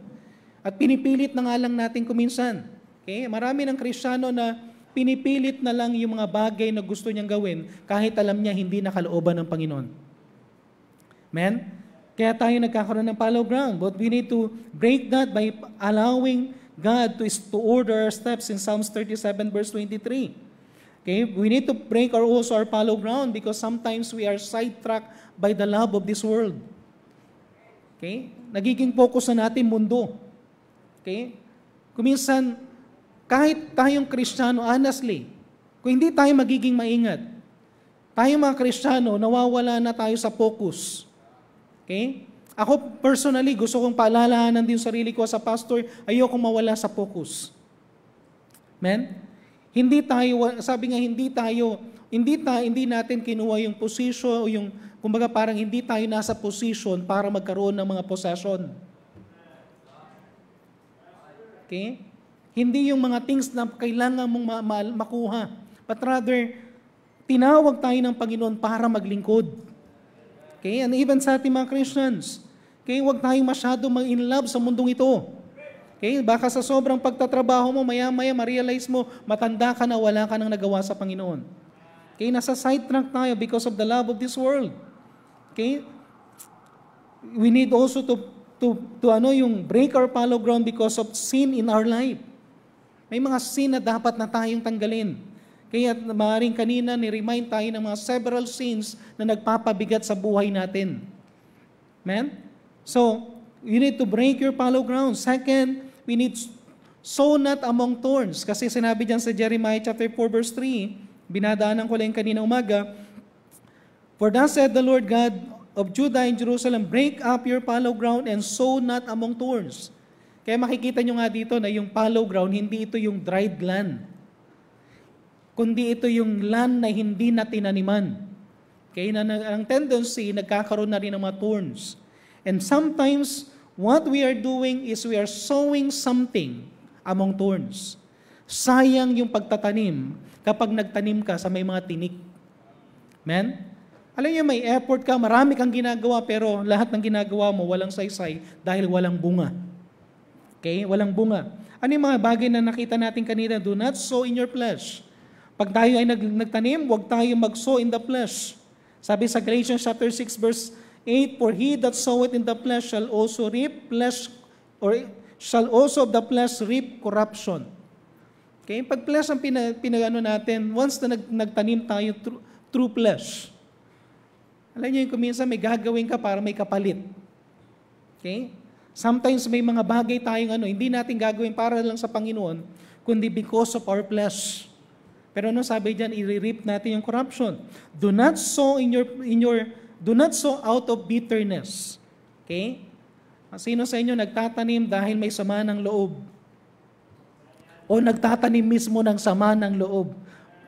At pinipilit na nga lang natin kuminsan. Okay? Marami ng Kristiyano na pinipilit na lang yung mga bagay na gusto niyang gawin kahit alam niya hindi na kalooban ng Panginoon. Amen? Kaya tayo nagkakaroon ng follow ground. But we need to break that by allowing God to order our steps in Psalms 37 verse 23. Okay? We need to break also our follow ground because sometimes we are sidetracked by the love of this world. Okay? Nagiging focus na natin mundo. Okay? Kuminsan, kahit tayong Kristiyano, honestly, kung hindi tayo magiging maingat, tayong mga Kristiyano, nawawala na tayo sa focus. Okay? Ako personally, gusto kong paalalahanan din sarili ko sa pastor, ayokong mawala sa focus. Amen? Hindi tayo, sabi nga, hindi natin kinuha yung position, o yung, kumbaga parang hindi tayo nasa position para magkaroon ng mga possession. Okay? Hindi yung mga things na kailangan mong makuha. But rather, tinawag tayo ng Panginoon para maglingkod. Okay? And even sa ating mga Christians, okay, huwag tayong masyado mag-in love sa mundong ito. Okay? Baka sa sobrang pagtatrabaho mo, maya-maya ma-realize mo, matanda ka na, wala ka nang nagawa sa Panginoon. Okay? Nasa sidetrack tayo because of the love of this world. Okay? We need also to yung break our follow ground because of sin in our life. May mga sin na dapat na tayong tanggalin. Kaya maaaring kanina ni-remind tayo ng mga several sins na nagpapabigat sa buhay natin. Amen? So, you need to break your follow ground. Second, we need sow not among thorns. Kasi sinabi dyan sa Jeremiah chapter 4 verse 3, binadaanan ko lang kanina umaga, for thus said the Lord God of Judah and Jerusalem, break up your fallow ground and sow not among thorns. Kaya makikita nyo nga dito na yung fallow ground, hindi ito yung dried land. Kundi ito yung land na hindi na tinaniman. Okay? Ang tendency, nagkakaroon na rin ng mga thorns. And sometimes, what we are doing is we are sowing something among thorns. Sayang yung pagtatanim kapag nagtanim ka sa may mga tinik. Amen? Alam niyo, may effort ka, marami kang ginagawa, pero lahat ng ginagawa mo walang saysay dahil walang bunga. Okay? Walang bunga. Ano yung mga bagay na nakita natin kanina? Do not sow in your flesh. Pag tayo ay nagtanim, huwag tayo mag-sow in the flesh. Sabi sa Galatians chapter 6 verse 8, for he that soweth in the flesh shall also reap flesh, or shall also of the flesh reap corruption. Okay? Pag flesh ang pinagano natin, once na nagtanim tayo through flesh, alam niyo yung kuminsan may gagawin ka para may kapalit. Okay? Sometimes may mga bagay tayong hindi natin gagawin para lang sa Panginoon, kundi because of our flesh. Pero sabi diyan, i-reap natin yung corruption. Do not sow do not sow out of bitterness. Okay? Sino sa inyo nagtatanim dahil may sama ng loob? O nagtatanim mismo ng sama ng loob?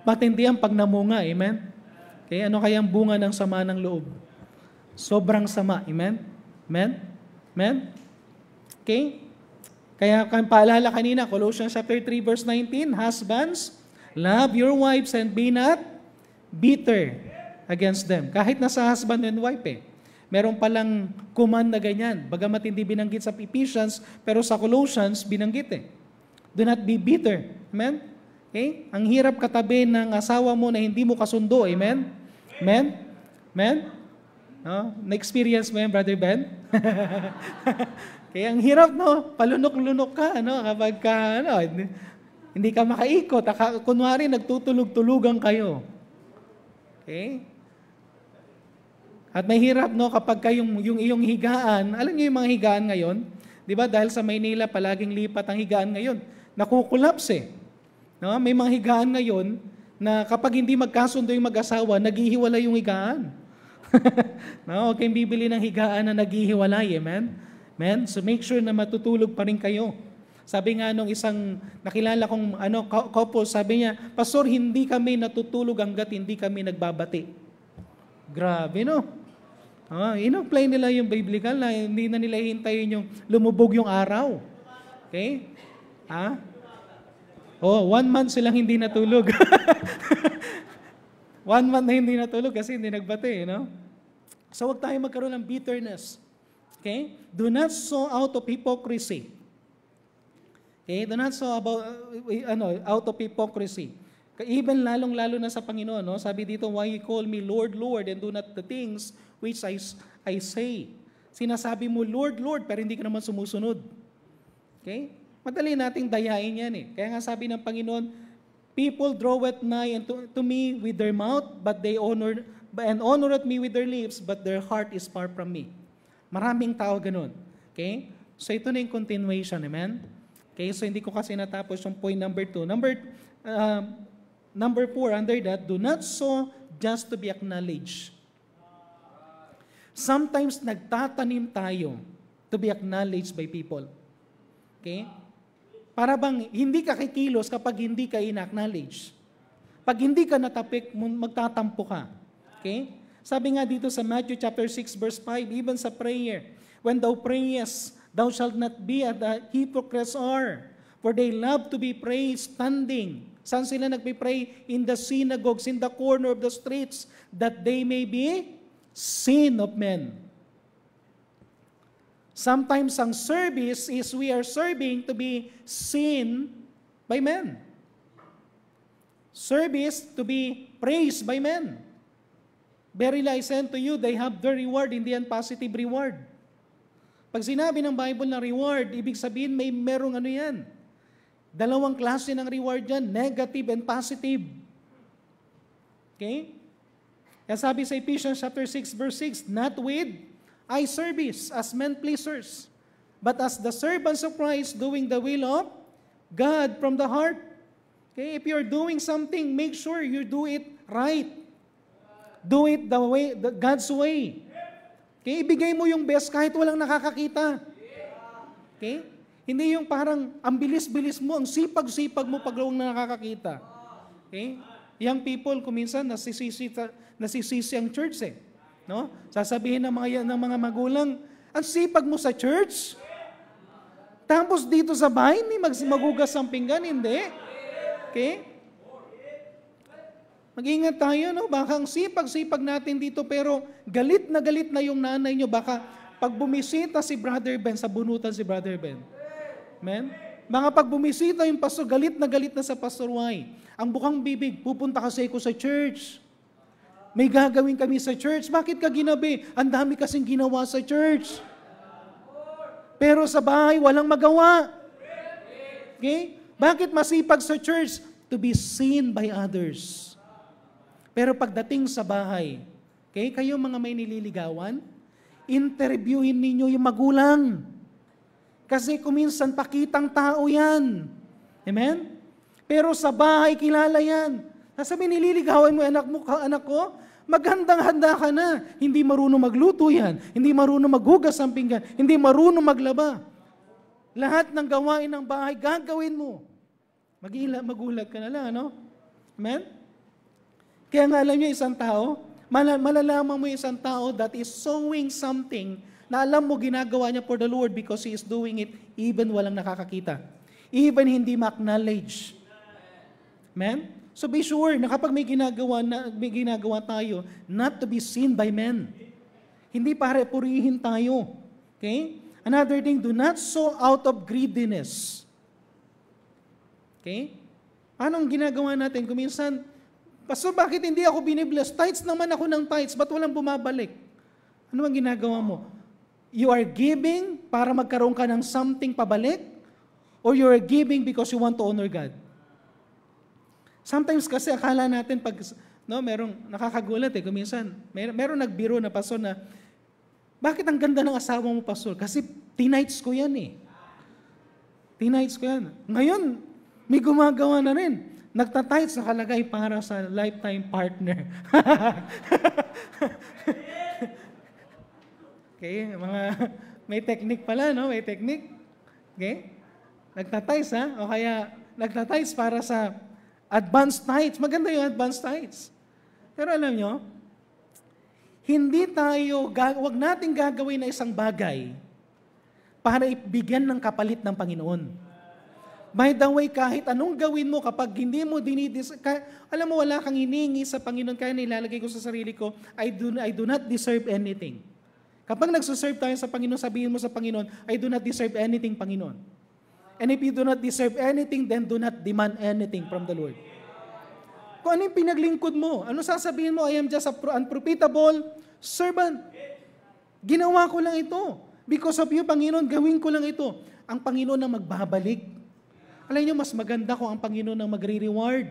Matindi ang pag namunga, amen? Okay, ano kaya ang bunga ng sama ng loob? Sobrang sama, amen? Amen? Amen? Okay? Kaya paalala kanina, Colossians chapter 3 verse 19, husbands, love your wives and be not bitter against them. Kahit nasa husband and wife meron palang command na ganyan. Bagamat hindi binanggit sa Ephesians, pero sa Colossians binanggit Do not be bitter. Amen? Okay? Ang hirap katabi ng asawa mo na hindi mo kasundo. Amen? Amen? Amen? No? Na-experience mo yan, Brother Ben? Kaya ang hirap, palunok-lunok ka, kapag ka, hindi ka makaikot. Kunwari, nagtutulog-tulugan kayo. Okay? At mahirap, no, kapag yung iyong higaan, alam niyo yung mga higaan ngayon, di ba, dahil sa Maynila, palaging lipat ang higaan ngayon, nakukulaps eh. No? May mga higaan ngayon na kapag hindi magkasundo yung mag-asawa, naghihiwalay yung higaan. No, okay, bibili ng higaan na naghihiwalay, amen? Amen? So make sure na matutulog pa rin kayo. Sabi nga nung isang nakilala kong couple, sabi niya, Pastor, hindi kami natutulog hanggat hindi kami nagbabati. Grabe, no? In-apply nila yung biblical na hindi na nila hintayin yung lumubog yung araw. Okay? 1 month silang hindi natulog. 1 month na hindi natulog kasi hindi nagbati, no? So, huwag tayo magkaroon ng bitterness. Okay? Do not sow out of hypocrisy. Okay? Do not sow out of hypocrisy. Even lalong-lalo na sa Panginoon, no? Sabi dito, why you call me Lord, Lord, and do not the things which I say. Sinasabi mo, Lord, Lord, pero hindi ka naman sumusunod. Okay? Madali nating dayain yan eh. Kaya nga sabi ng Panginoon, people draweth nigh to me with their mouth, but they honoreth me with their lips, but their heart is far from me. Maraming tao ganun. Okay? So ito na yung continuation, amen? Okay, so hindi ko kasi natapos yung point number 2. Number 4, under that, do not sow just to be acknowledged. Sometimes nagtatanim tayo to be acknowledged by people. Okay? Para bang hindi ka kikilos kapag hindi ka in-acknowledge. Pag hindi ka natapik, magtatampo ka. Okay? Sabi nga dito sa Matthew chapter 6 verse 5, even sa prayer, when thou prayest, thou shalt not be as the hypocrites are, for they love to be praised standing. Saan sila nagpipray? In the synagogues, in the corner of the streets, that they may be seen of men. Sometimes ang service is we are serving to be seen by men. Service to be praised by men. Verily I say unto you, they have their reward, hindi yan positive reward. Pag sinabi ng Bible na reward, ibig sabihin merong yan. Dalawang klase ng reward yan, negative and positive. Okay? Kaya sabi sa Ephesians chapter 6 verse 6, not with eye service as men pleasers, but as the servants of Christ doing the will of God from the heart. Okay? If you're doing something, make sure you do it right. Do it God's way. Okay? Ibigay mo yung best kahit walang nakakakita. Okay? Hindi yung parang ang bilis-bilis mo, ang sipag-sipag mo pag walang nakakakita. Okay? Young people, kuminsan nasisisi ang church eh. No? Sasabihin ng mga magulang, ang sipag mo sa church. Tapos dito sa bahay, hindi magugas ang pinggan, hindi. Okay? Mag-ingat tayo, no? Baka ang sipag-sipag natin dito, pero galit na yung nanay nyo. Baka pag bumisita si Brother Ben, sabunutan si Brother Ben. Amen? Mga pag bumisita yung pastor, galit na sa Pastor Y. Ang bukang bibig, pupunta kasi ko sa church. May gagawin kami sa church. Bakit ka ginabi? Ang dami kasing ginawa sa church. Pero sa bahay, walang magawa. Okay? Bakit masipag sa church? To be seen by others. Pero pagdating sa bahay, okay, kayo mga may nililigawan, interviewin ninyo yung magulang. Kasi kuminsan pakitang tao yan. Amen? Pero sa bahay, kilala yan. Sabi, nililigawan mo anak ko, maghandang-handa ka na. Hindi marunong magluto yan. Hindi marunong maghugas ang pinggan. Hindi marunong maglaba. Lahat ng gawain ng bahay, gagawin mo. Magulat ka na lang, ano? Amen? Kaya nga alam niyo, isang tao, malalaman mo isang tao that is sowing something na alam mo ginagawa niya for the Lord because he is doing it even walang nakakakita. Even hindi ma-acknowledge. Amen? So be sure na kapag may ginagawa tayo, not to be seen by men. Hindi para purihin tayo. Okay? Another thing, do not sow out of greediness. Okay? Anong ginagawa natin? Kuminsan, Pastor, bakit hindi ako binibless? Tithes naman ako ng tithes, ba't walang bumabalik? Ano ang ginagawa mo? You are giving para magkaroon ka ng something pabalik? Or you are giving because you want to honor God? Sometimes kasi akala natin pag No, merong nakakagulat eh. Kuminsan, meron nagbiro na pastor na, bakit ang ganda ng asawa mo, pastor? Kasi tinights ko yan eh. Tinights ko yan. Ngayon, may gumagawa na rin. Nagtatights nakalagay para sa lifetime partner. Okay, may technique pala, no? May technique. Okay? Nagtatights, ha? O kaya, nagtatights para sa advanced tights. Maganda yung advanced tights. Pero alam nyo, wag natin gagawin na isang bagay para ibigyan ng kapalit ng Panginoon. By the way, kahit anong gawin mo, kapag hindi mo alam mo, wala kang hiningi sa Panginoon, kaya nilalagay ko sa sarili ko, I do not deserve anything. Kapag nagsuserve tayo sa Panginoon, sabihin mo sa Panginoon, I do not deserve anything, Panginoon. And if you do not deserve anything, then do not demand anything from the Lord. Kung ano yung pinaglingkod mo, ano sasabihin mo, I am just a unprofitable servant. Ginawa ko lang ito. Because of you, Panginoon, gawin ko lang ito. Ang Panginoon na magbabalik. Alam niyo, mas maganda kung ang Panginoon ang magre-reward.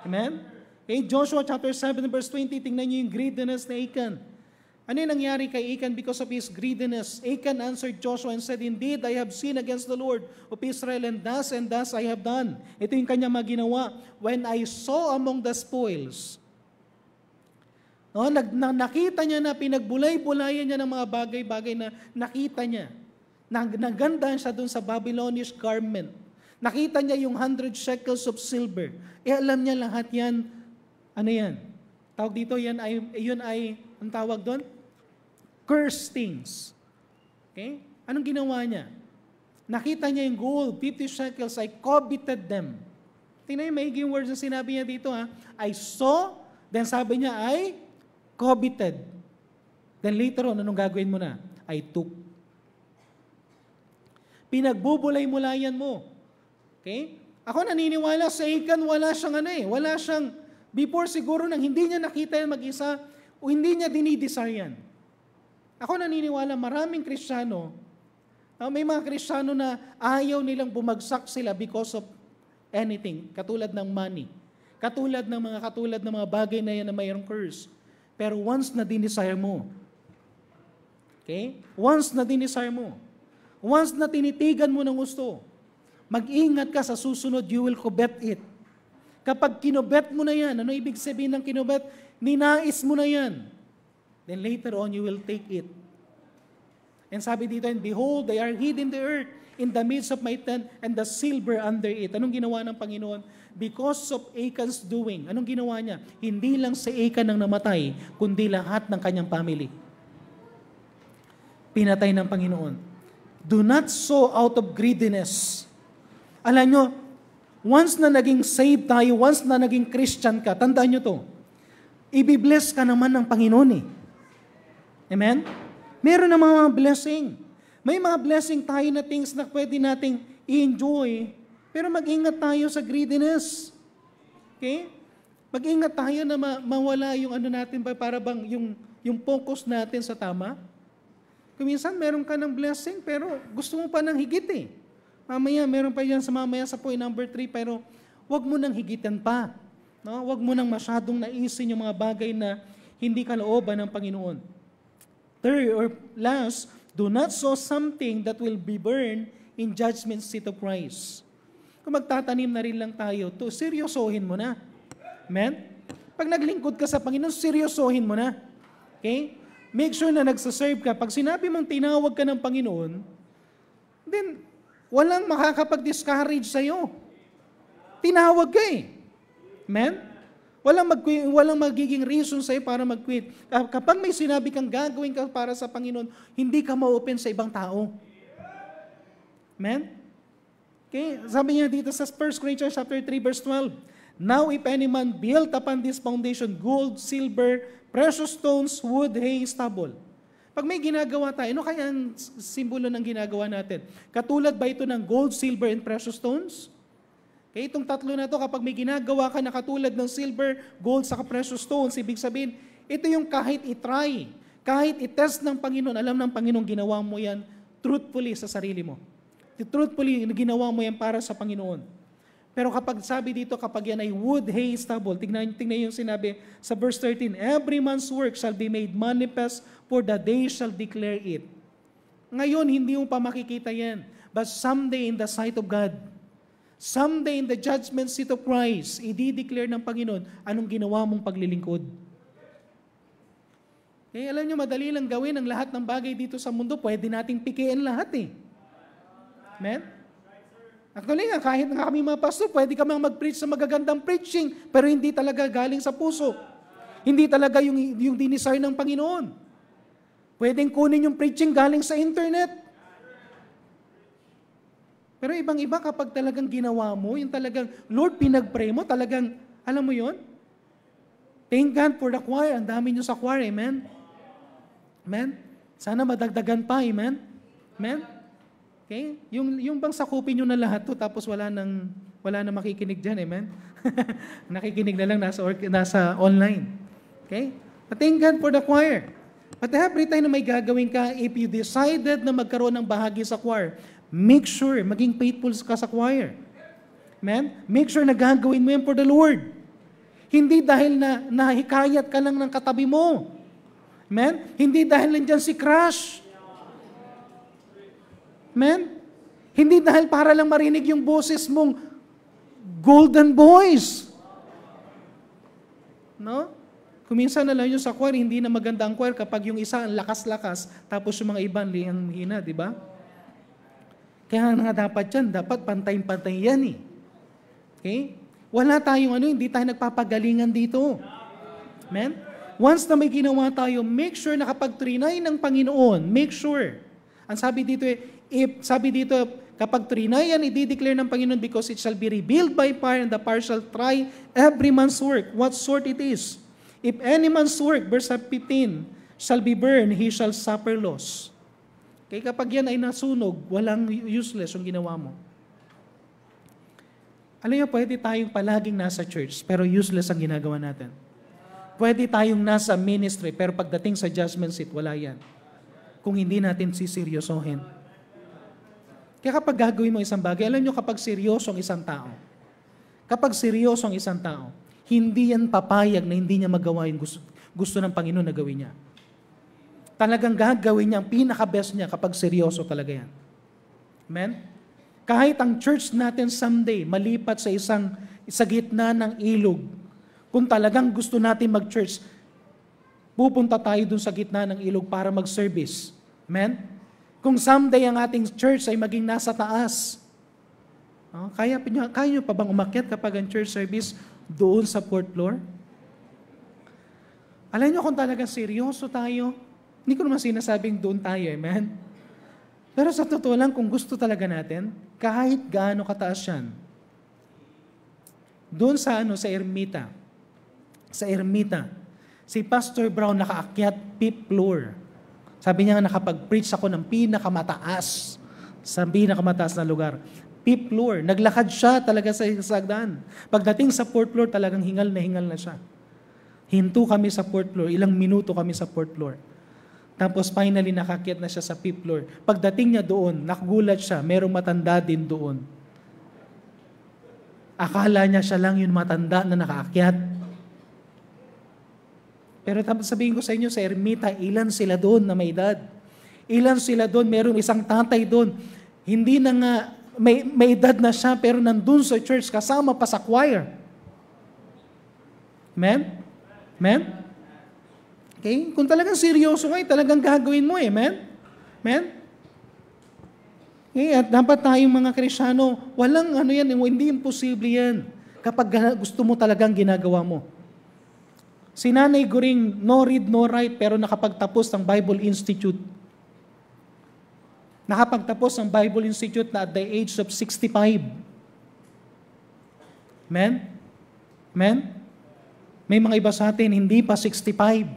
Amen? Okay, Joshua chapter 7 verse 20, tingnan niyo yung greediness na Achan. Ano yung nangyari kay Achan because of his greediness? Achan answered Joshua and said, Indeed, I have sinned against the Lord of Israel, and thus I have done. Ito yung kanya maginawa. When I saw among the spoils, no, nakita niya na pinagbulay-bulayan niya ng mga bagay-bagay na nakita niya. Naganda siya dun sa Babylonish garment. Nakita niya yung 100 shekels of silver. Alam niya lahat yan. Ano yan? Tawag dito, yun ay, ang tawag doon? Cursed things. Okay? Anong ginawa niya? Nakita niya yung gold, 50 shekels, I coveted them. Tingnan yung maiging words na sinabi niya dito, ha? I saw, then sabi niya, I coveted. Then later on, anong gagawin mo na? I took. Pinagbubulay-mulayan mo. Okay? Ako naniniwala sa Achan, wala siyang before siguro nang hindi niya nakita yan mag-isa o hindi niya dinidesire yan. Ako naniniwala maraming Kristiyano, may mga Kristiyano na ayaw nilang bumagsak sila because of anything, katulad ng money, katulad ng mga bagay na yan na mayroong curse. Pero once na dinesire mo, okay? Once na dinesire mo, once na tinitigan mo ng gusto, mag-ingat ka sa susunod, you will covet it. Kapag kinobet mo na yan, ano ibig sabihin ng kinobet? Ninais mo na yan. Then later on, you will take it. And sabi dito, and behold, they are hid in the earth, in the midst of my tent, and the silver under it. Anong ginawa ng Panginoon? Because of Achan's doing. Anong ginawa niya? Hindi lang si Achan ang namatay, kundi lahat ng kanyang family. Pinatay ng Panginoon. Do not sow out of greediness. Alam nyo, once na naging saved tayo, once na naging Christian ka, tandaan nyo to, ibibless ka naman ng Panginoon eh. Amen? Meron na mga blessing. May mga blessing tayo na things na pwede nating i-enjoy, pero mag-ingat tayo sa greediness. Okay? Mag-ingat tayo na mawala yung ano natin, para bang yung focus natin sa tama. Kung minsan meron ka ng blessing, pero gusto mo pa ng higit eh. Mamaya, meron pa yan mamaya sa point number 3, pero wag mo nang higitan pa. No? Wag mo nang masyadong naisin yung mga bagay na hindi kalooban ng Panginoon. Third or last, do not sow something that will be burned in judgment seat of Christ. Kung magtatanim na rin lang tayo, seryosohin mo na. Amen? Pag naglingkod ka sa Panginoon, seryosohin mo na. Okay? Make sure na nagsaserve ka. Pag sinabi mong tinawag ka ng Panginoon, then walang makakapag-discourage sa'yo. Tinawag ka eh. Amen? Walang magiging reason sa'yo para mag-quit. Kapag may sinabi kang gagawin ka para sa Panginoon, hindi ka ma-open sa ibang tao. Amen? Okay? Sabi niya dito sa 1 Corinthians chapter 3 verse 12, Now if any man build upon this foundation gold, silver, precious stones, wood, hay, stubble. Pag may ginagawa tayo, ano kaya ang simbolo ng ginagawa natin? Katulad ba ito ng gold, silver, and precious stones? Okay, itong tatlo na to, kapag may ginagawa ka na katulad ng silver, gold, saka precious stones, ibig sabihin, ito yung kahit itry, kahit itest ng Panginoon, alam ng Panginoon, ginawa mo yan truthfully sa sarili mo. Truthfully, ginawa mo yan para sa Panginoon. Pero kapag sabi dito, kapag yan ay wood, hay, stubble, tingnan yung sinabi sa verse 13, every man's work shall be made manifest, for the day shall declare it. Ngayon, hindi mo pa makikita yan. But someday in the sight of God, someday in the judgment seat of Christ, i-declare ng Panginoon anong ginawa mong paglilingkod. Eh, alam nyo, madali lang gawin ang lahat ng bagay dito sa mundo. Pwede nating pikiin lahat eh. Amen? Actually nga, kahit nga kami mga pastor, pwede kami mag-preach sa magagandang preaching, pero hindi talaga galing sa puso. Hindi talaga yung dinisay ng Panginoon. Pwedeng kunin yung preaching galing sa internet. Pero ibang-iba kapag talagang ginawa mo, yung talagang, Lord, pinag-pray mo, talagang, alam mo yon? Thank God for the choir. Ang dami nyo sa choir, amen? Amen? Sana madagdagan pa, amen? Amen? Okay? Yung bang sakupin nyo na lahat to, tapos wala nang makikinig dyan, amen? Nakikinig na lang nasa online. Okay? But thank God for the choir. But every time na may gagawin ka, if you decided na magkaroon ng bahagi sa choir, make sure, maging faithful ka sa choir. Amen? Make sure na gagawin mo yan for the Lord. Hindi dahil na nahikayat ka lang ng katabi mo. Amen? Hindi dahil nandiyan si crush. Amen? Hindi dahil para lang marinig yung boses mong golden voice. No? Kuminsan na lang yung sa choir, hindi na maganda ang choir kapag yung isa ang lakas-lakas, tapos yung mga iba ang hina, di ba? Kaya nga dapat yan, dapat pantay-pantay yan eh. Okay? Wala tayong hindi tayo nagpapagalingan dito. Amen? Once na may ginawa tayo, make sure na kapag trinay ng Panginoon, make sure. Ang sabi dito kapag trinay yan, i-declare ng Panginoon because it shall be revealed by fire and the fire shall try every man's work, what sort it is. If any man's work, verse 15, shall be burned, he shall suffer loss. Okay, kapag yan ay nasunog, walang useless yung ginawa mo. Alam niyo, pwede tayong palaging nasa church, pero useless ang ginagawa natin. Pwede tayong nasa ministry, pero pagdating sa judgment seat, wala yan. Kung hindi natin siseryosohin. Kaya kapag gagawin mo isang bagay, alam niyo kapag seryoso ang isang tao, hindi yan papayag na hindi niya magawa yung gusto ng Panginoon na gawin niya. Talagang gagawin niya ang pinaka-best niya kapag seryoso talaga yan. Amen? Kahit ang church natin someday malipat sa gitna ng ilog, kung talagang gusto natin mag-church, pupunta tayo dun sa gitna ng ilog para mag-service. Amen? Kung someday ang ating church ay maging nasa taas, kaya nyo pa bang umakyat kapag ang church service doon sa fourth floor? Alam nyo kung talagang seryoso tayo, hindi ko naman sinasabing doon tayo, amen? Pero sa totoo lang, kung gusto talaga natin, kahit gaano kataas yan, doon sa ermita, si Pastor Brown nakaakyat 5th floor. Sabi niya nakapag-preach ako ng pinakamataas na lugar. 5th floor. Naglakad siya talaga sa sagdaan. Pagdating sa 4th floor, talagang hingal na siya. Hinto kami sa 4th floor. Ilang minuto kami sa 4th floor. Tapos finally nakakyat na siya sa 5th floor. Pagdating niya doon, nakugulat siya. Merong matanda din doon. Akala niya siya lang yung matanda na nakaakyat. Pero sabihin ko sa inyo, sa ermita, ilan sila doon na may edad? Ilan sila doon? Merong isang tatay doon. Hindi na nga, may edad na siya, pero nandun sa church, kasama pa sa choir. Amen? Amen? Okay? Kung talagang seryoso nga, talagang gagawin mo, amen? Amen? Okay? At dapat tayong mga Kristyano, walang hindi imposible yan. Kapag gusto mo talagang ginagawa mo. Si Nanay Goring, no read, no write, pero nakapagtapos ng Bible Institute. Nakapagtapos ng Bible Institute na at the age of 65. Amen? Amen? May mga iba sa atin, hindi pa 65.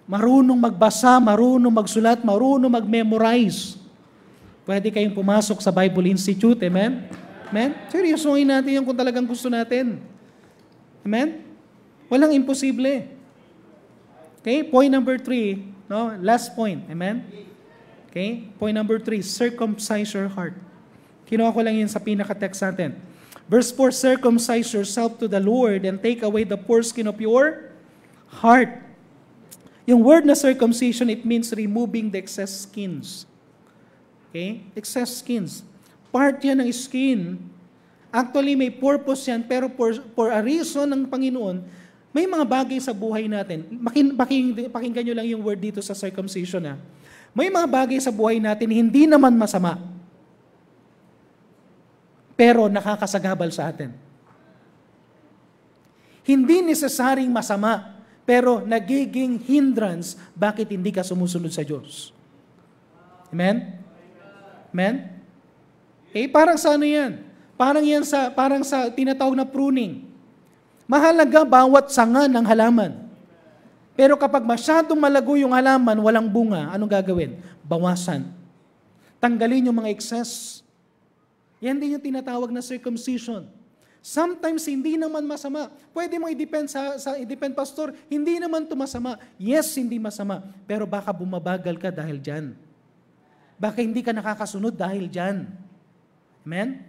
Marunong magbasa, marunong magsulat, marunong mag-memorize. Pwede kayong pumasok sa Bible Institute. Amen? Amen? Seryosohin natin yan kung talagang gusto natin. Amen? Walang imposible. Okay? Point number 3. No? Last point. Amen? Okay? Point number 3. Circumcise your heart. Kinuha ko lang yun sa pinaka-text natin. Verse 4, circumcise yourself to the Lord and take away the foreskin of your heart. Yung word na circumcision, it means removing the excess skins. Okay? Excess skins. Part yan ng skin. Actually, may purpose yan, pero for a reason ng Panginoon, may mga bagay sa buhay natin. Pakinggan nyo lang yung word dito sa circumcision. May mga bagay sa buhay natin, hindi naman masama, pero nakakasagabal sa atin. Hindi nesesaring masama, pero nagiging hindrance bakit hindi ka sumusunod sa Diyos. Amen? Amen? Parang sa ano yan? Parang sa tinatawag na pruning. Mahalaga bawat sanga ng halaman. Pero kapag masyadong malago yung halaman, walang bunga, anong gagawin? Bawasan. Tanggalin yung mga excess. Yan din yung tinatawag na circumcision. Sometimes hindi naman masama. Pwede mo i-depend pastor, hindi naman ito masama. Yes, hindi masama. Pero baka bumabagal ka dahil dyan. Baka hindi ka nakakasunod dahil dyan. Amen?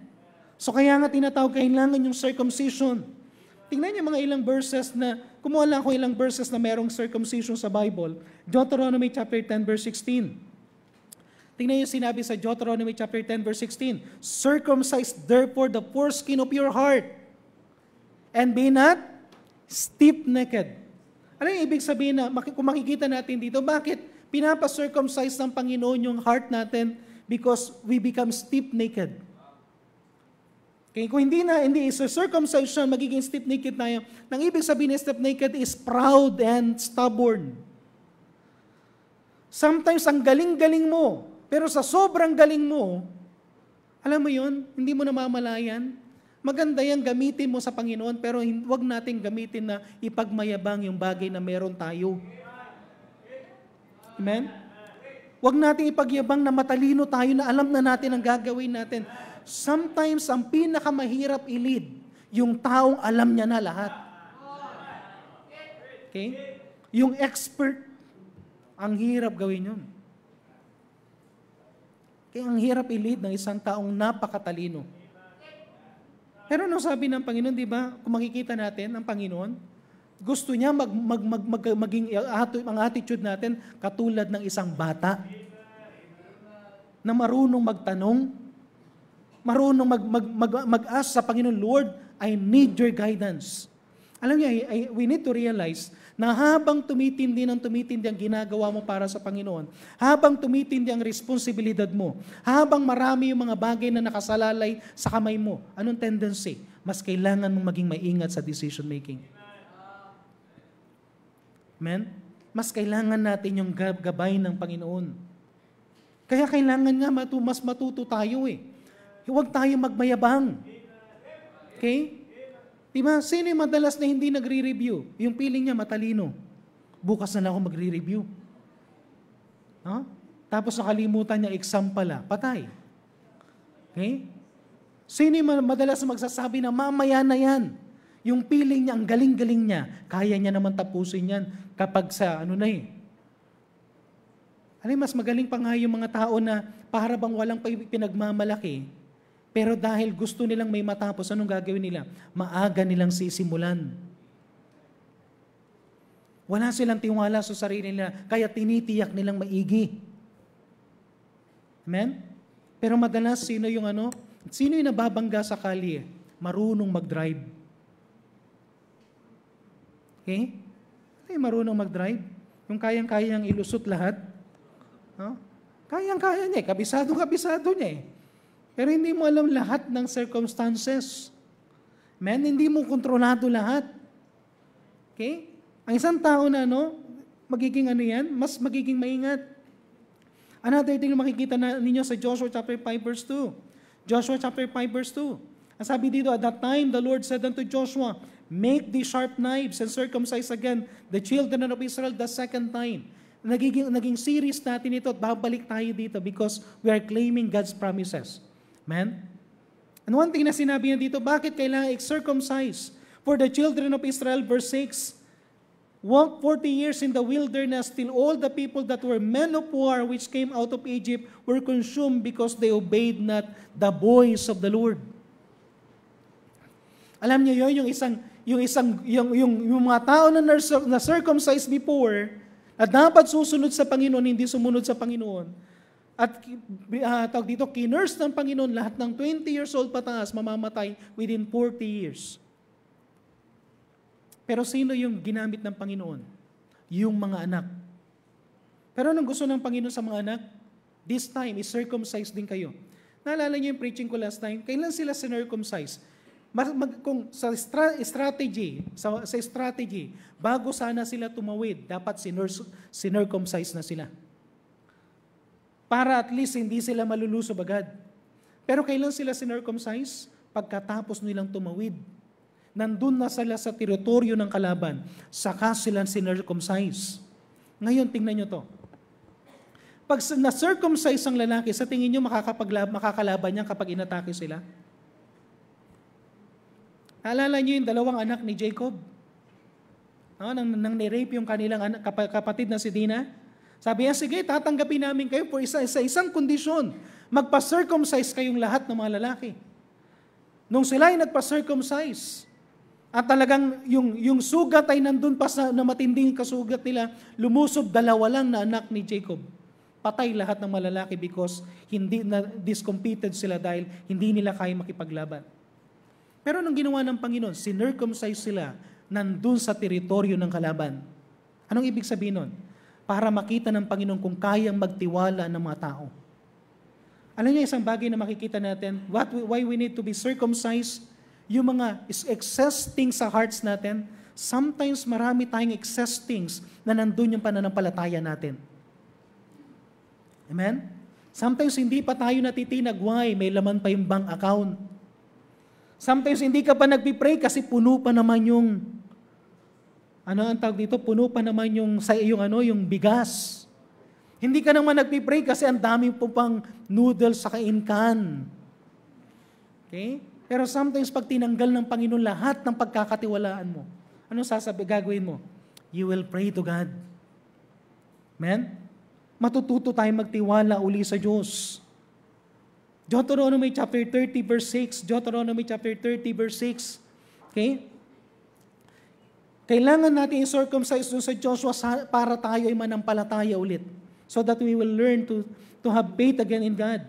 So kaya nga tinatawag, kailangan yung circumcision. Tingnan niyo mga ilang verses na, kumuha lang ako ilang verses na merong circumcision sa Bible. Deuteronomy chapter 10 verse 16. Tingnan niyo sinabi sa Deuteronomy chapter 10 verse 16. Circumcise therefore the foreskin of your heart and be not stiff-necked. Ano yung ibig sabihin na, kung makikita natin dito, bakit pinapa-circumcise ng Panginoon yung heart natin? Because we become stiff-necked. Okay, kung hindi is circumcision, magiging stiff-necked tayo. Nang ibig sabihin ng stiff-necked is proud and stubborn. Sometimes ang galing-galing mo, pero sa sobrang galing mo, alam mo yun, hindi mo namamalayan. Maganda yan, gamitin mo sa Panginoon, pero huwag nating gamitin na ipagmayabang yung bagay na meron tayo. Amen? Huwag nating ipagyabang na matalino tayo na alam na natin ang gagawin natin. Sometimes, ang pinakamahirap i-lead, yung taong alam niya na lahat. Okay? Yung expert, ang hirap gawin yun. Kaya ang hirap i-lead ng isang taong napakatalino. Pero ano sabi ng Panginoon, di ba? Kung makikita natin, ang Panginoon, gusto niya maging ang attitude natin katulad ng isang bata na marunong magtanong, marunong mag-ask sa Panginoon, Lord, I need your guidance. Alam niyo, we need to realize na habang tumitindi ang ginagawa mo para sa Panginoon, habang tumitindi ang responsibilidad mo, habang marami yung mga bagay na nakasalalay sa kamay mo, anong tendency? Mas kailangan mong maging maingat sa decision making. Amen? Mas kailangan natin yung gabay ng Panginoon. Kaya kailangan nga mas matuto tayo Huwag tayo magmayabang. Okay? Diba? Sino yung madalas na hindi nagre-review? Yung feeling niya matalino. Bukas na lang ako magre-review. Tapos nakalimutan niya exam pala. Patay. Okay? Sino yung madalas magsasabi na mamaya na yan? Yung feeling niya, ang galing-galing niya, kaya niya naman tapusin yan kapag sa mas magaling pa nga yung mga tao na para bang walang pinagmamalaki. Pero dahil gusto nilang may matapos, anong gagawin nila? Maaga nilang sisimulan. Wala silang tiwala sa sarili nila, kaya tinitiyak nilang maigi. Amen? Pero madalas, sino yung nababangga sa kalye? Marunong mag-drive. Okay? Marunong mag-drive. Yung kayang-kayang ilusot lahat. Kayang-kaya niya, kabisado niya Pero hindi mo alam lahat ng circumstances. Hindi mo kontrolado lahat. Okay? Ang isang tao na magiging mas magiging maingat. Another thing na makikita ninyo sa Joshua chapter 5 verse 2. Joshua chapter 5 verse 2. Ang sabi dito, at that time the Lord said unto Joshua, make these sharp knives and circumcise again the children of Israel the second time. Naging series natin ito at babalik tayo dito because we are claiming God's promises. Amen? And one thing na sinabi niya dito, bakit kailangan i-circumcise? For the children of Israel, verse 6, walked 40 years in the wilderness till all the people that were men of war which came out of Egypt were consumed because they obeyed not the voice of the Lord. Alam niyo yun, yung mga tao na circumcised before, na dapat susunod sa Panginoon, hindi sumunod sa Panginoon. At tawag dito, kinurse ng Panginoon, lahat ng 20 years old pataas, mamamatay within 40 years. Pero sino yung ginamit ng Panginoon? Yung mga anak. Pero anong gusto ng Panginoon sa mga anak? This time, is-circumcise din kayo. Naalala niyo yung preaching ko last time? Kailan sila sinircumcise? Kung sa strategy, bago sana sila tumawid, dapat sinircumcise na sila. Para at least hindi sila malulusob agad. Pero kailan sila sinircumcise? Pagkatapos nilang tumawid. Nandun na sila sa teritoryo ng kalaban, saka sila sinircumcise. Ngayon, tingnan nyo to. Pag na-circumcise ang lalaki, sa tingin nyo makakalaban niya kapag inatake sila? Naalala nyo yung dalawang anak ni Jacob? Nang ni-rape yung kanilang kapatid na si Dina? Sabi niya, sige, tatanggapin namin kayo for isang kondisyon. Magpa-circumcise kayong lahat ng mga lalaki. Nung sila ay nagpa-circumcise, at talagang yung sugat ay nandun pa na matinding kasugat nila, lumusob 2 lang na anak ni Jacob. Patay lahat ng malalaki because hindi na discompeted sila dahil hindi nila kaya makipaglaban. Pero anong ginawa ng Panginoon? Sinircumcise sila nandun sa teritoryo ng kalaban. Anong ibig sabihin nun? Para makita ng Panginoon kung kayang magtiwala ng mga tao. Alam niyo, isang bagay na makikita natin, why we need to be circumcised, yung mga excess things sa hearts natin, sometimes marami tayong excess things na nandun yung pananampalataya natin. Amen? Sometimes hindi pa tayo natitinag, why? May laman pa yung bank account. Sometimes hindi ka pa nagpipray kasi puno pa naman yung, ang tawag dito, puno pa naman yung bigas. Hindi ka naman nagpipray kasi ang dami po pang noodles sa kainkan. Okay? Pero sometimes pag tinanggal ng Panginoon lahat ng pagkakatiwalaan mo, anong gagawin mo? You will pray to God. Amen? Matututo tayong magtiwala uli sa Diyos. Deuteronomy chapter 30 verse 6. Deuteronomy chapter 30 verse 6. Okay? Kailangan natin i-circumcise doon sa Joshua para tayo ay manampalataya ulit. So that we will learn to have faith again in God.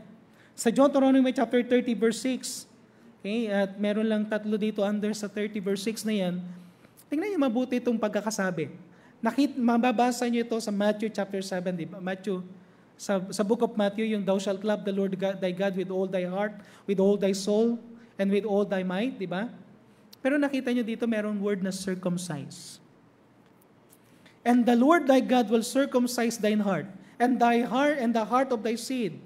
Sa Deuteronomy chapter 30 verse 6. Okay? At meron lang 3 dito under sa 30 verse 6 na yan. Tingnan niyo mabuti itong pagkakasabi. Mababasa niyo ito sa Matthew chapter 7, di ba? Sa book of Matthew, yung thou shalt love the Lord thy God with all thy heart, with all thy soul, and with all thy might, di ba? Pero nakita niyo dito, merong word na circumcise. And the Lord thy God will circumcise thine heart, and thy heart and the heart of thy seed.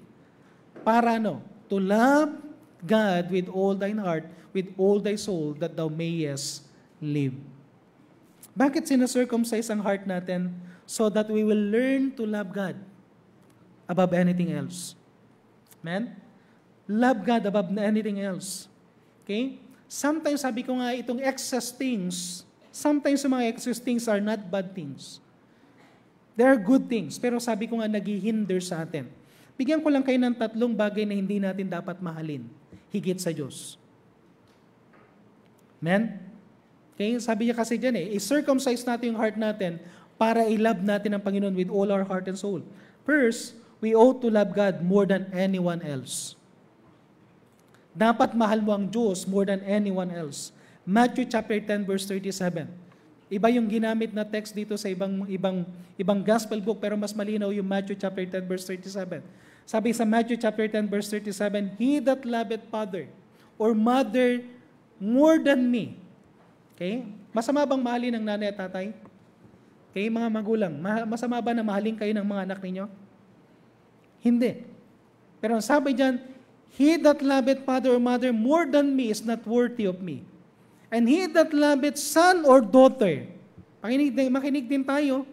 Para ano? To love God with all thine heart, with all thy soul, that thou mayest live. Bakit sinacircumcise ang heart natin? So that we will learn to love God above anything else. Amen? Love God above anything else. Okay? Sometimes, sabi ko nga, itong excess things, sometimes yung mga excess things are not bad things. They are good things. Pero sabi ko nga, naghihinder sa atin. Bigyan ko lang kayo ng 3 bagay na hindi natin dapat mahalin. Higit sa Diyos. Amen? Okay? Sabi niya kasi dyan i-circumcise natin yung heart natin para i-love natin ang Panginoon with all our heart and soul. First, we ought to love God more than anyone else. Dapat mahal mo ang Diyos more than anyone else. Matthew chapter 10 verse 37. Iba yung ginamit na text dito sa ibang gospel book pero mas malinaw yung Matthew chapter 10 verse 37. Sabi sa Matthew chapter 10 verse 37, He that loveth father or mother more than me. Okay? Masama bang mahalin ng nanay at tatay? Okay, mga magulang, masama ba na mahalin kayo ng mga anak ninyo? Hindi. Pero sabi diyan, He that loveth father or mother more than me is not worthy of me. And he that loveth son or daughter, makinig din tayo.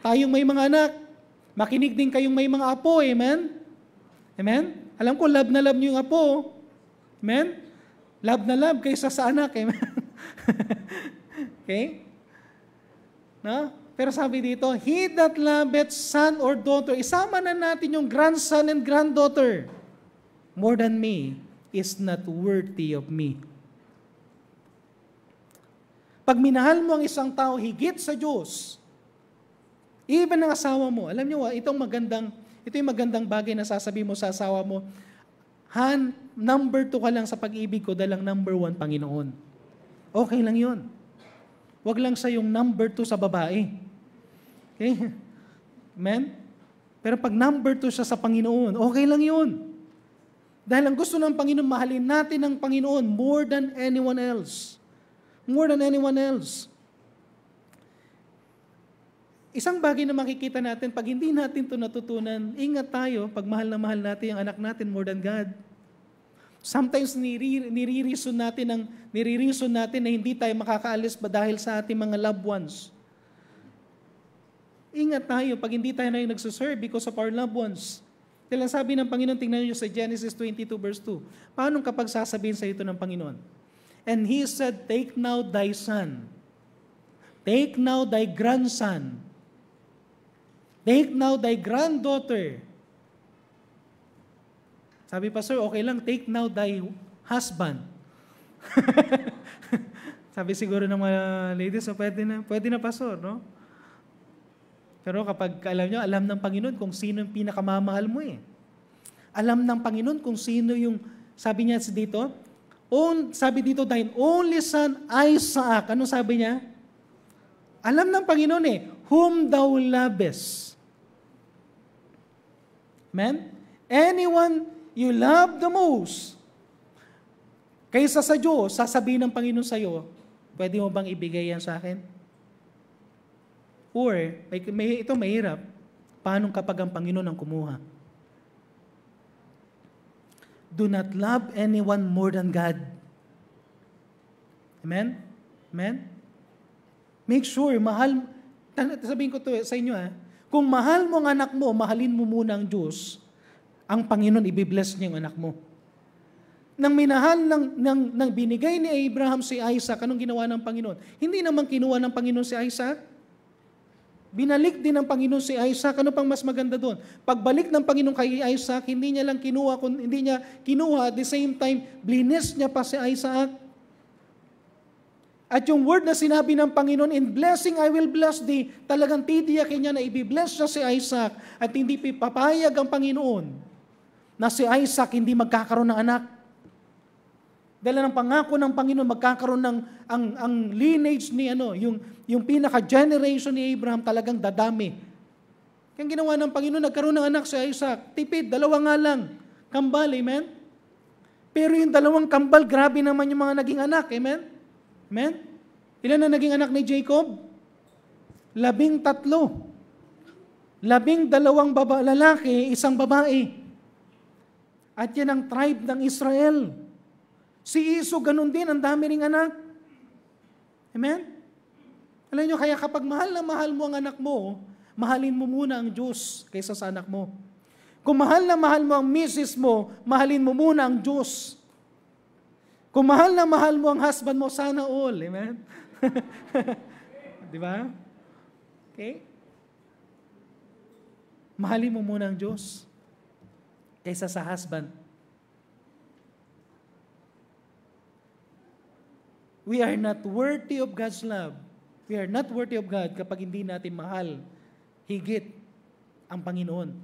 Tayong may mga anak, makinig din kayong may mga apo, amen? Amen? Alam ko, love na love niyo yung apo. Amen? Love na love kaysa sa anak, amen? Okay? No? Pero sabi dito, he that loveth son or daughter, isama na natin yung grandson and granddaughter, more than me, is not worthy of me. Pag minahal mo ang isang tao higit sa Diyos, even ang asawa mo, alam niyo, ito yung magandang bagay na sasabihin mo sa asawa mo, Han, number 2 ka lang sa pag-ibig ko, dalang number 1, Panginoon. Okay lang yun. Huwag lang siya yung number 2 sa babae. Okay? Amen? Pero pag number 2 siya sa Panginoon, okay lang yun. Dahil ang gusto ng Panginoon, mahalin natin ang Panginoon more than anyone else. More than anyone else. Isang bagay na makikita natin, pag hindi natin ito natutunan, ingat tayo pag mahal na mahal natin ang anak natin more than God. Sometimes nire-reason natin na hindi tayo makakaalis ba dahil sa ating mga loved ones. Ingat tayo pag hindi tayo na yung nagsuserve because of our loved ones. Dahil ang sabi ng Panginoon, tingnan niyo sa Genesis 22 verse 2. Paano kapag sasabihin sa ito ng Panginoon? And He said, take now thy son. Take now thy grandson. Take now thy granddaughter. Sabi pa, sir, okay lang, take now thy husband. Sabi siguro ng mga ladies, so pwede na pastor, no? Pero kapag alam ng Panginoon kung sino yung pinakamamahal mo eh. Alam ng Panginoon kung sino yung, sabi niya dito, sabi dito, thine only son, Isaac. Ano sabi niya? Alam ng Panginoon eh, whom thou lovest. Amen? Anyone you love the most, kaysa sa Diyos, sasabihin ng Panginoon sa iyo, pwede mo bang ibigay yan sa akin? Or, ito mahirap, paano kapag ang Panginoon ang kumuha? Do not love anyone more than God. Amen? Amen? Make sure, sabihin ko to sa inyo kung mahal mo ang anak mo, mahalin mo muna ang Diyos, ang Panginoon, ibibless niya ang anak mo. Nang minahal ng binigay ni Abraham si Isaac, anong ginawa ng Panginoon? Hindi naman kinuha ng Panginoon si Isaac. Binalik din ng Panginoon si Isaac. Ano pang mas maganda doon? Pagbalik ng Panginoon kay Isaac, hindi niya kinuha, at the same time, blinis niya pa si Isaac. At yung word na sinabi ng Panginoon, in blessing I will bless thee, talagang titiyakin niya na ibibless siya si Isaac at hindi papayag ang Panginoon na si Isaac hindi magkakaroon ng anak. Dahil ng pangako ng Panginoon, magkakaroon ng ang lineage ni yung pinaka-generation ni Abraham talagang dadami. Kaya ginawa ng Panginoon, nagkaroon ng anak si Isaac. Tipid, 2 nga lang. Kambal, amen? Pero yung 2 kambal, grabe naman yung mga naging anak, amen? Amen? Ilan na naging anak ni Jacob? 13. 12 lalaki, 1 babae. At yan ang tribe ng Israel. Si Iso, ganun din, ang dami ring anak. Amen? Alam nyo, kaya kapag mahal na mahal mo ang anak mo, mahalin mo muna ang Diyos kaysa sa anak mo. Kung mahal na mahal mo ang misis mo, mahalin mo muna ang Diyos. Kung mahal na mahal mo ang husband mo, sana all. Amen? Di ba? Okay? Mahalin mo muna ang Diyos kaysa sa husband. We are not worthy of God's love. We are not worthy of God kapag hindi natin mahal higit ang Panginoon.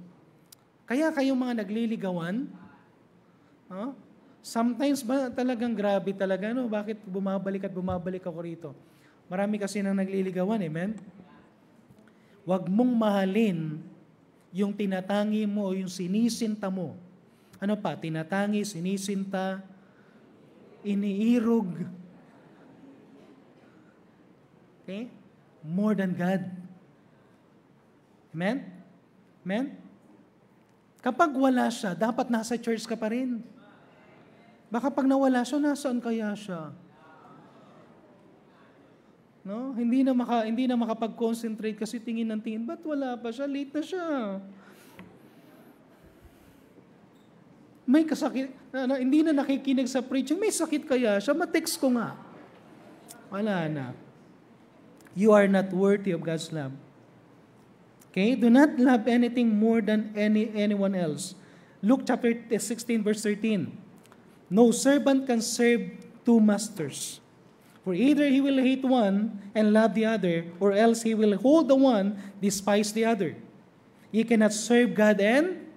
Kaya kayong mga nagliligawan, sometimes ba talagang grabe talaga, no? Bakit bumabalik ako rito? Marami kasi nang nagliligawan, amen? Huwag mong mahalin yung tinatangi mo o yung sinisinta mo. Ano pa? Tinatangi, sinisinta, iniirog. Okay? More than God. Amen? Amen? Kapag wala siya, dapat nasa church ka pa rin. Baka pag nawala siya, nasaan kaya siya? No? Hindi na makapag-concentrate kasi tingin ng tingin, ba't wala pa siya? Late na siya. May kasakit, hindi na nakikinig sa preaching, may sakit kaya siya? Ma-text ko nga. Wala na. You are not worthy of God's love. Okay? Do not love anything more than anyone else. Luke chapter 16 verse 13. No servant can serve 2 masters. For either he will hate one and love the other, or else he will hold the one, despise the other. You cannot serve God and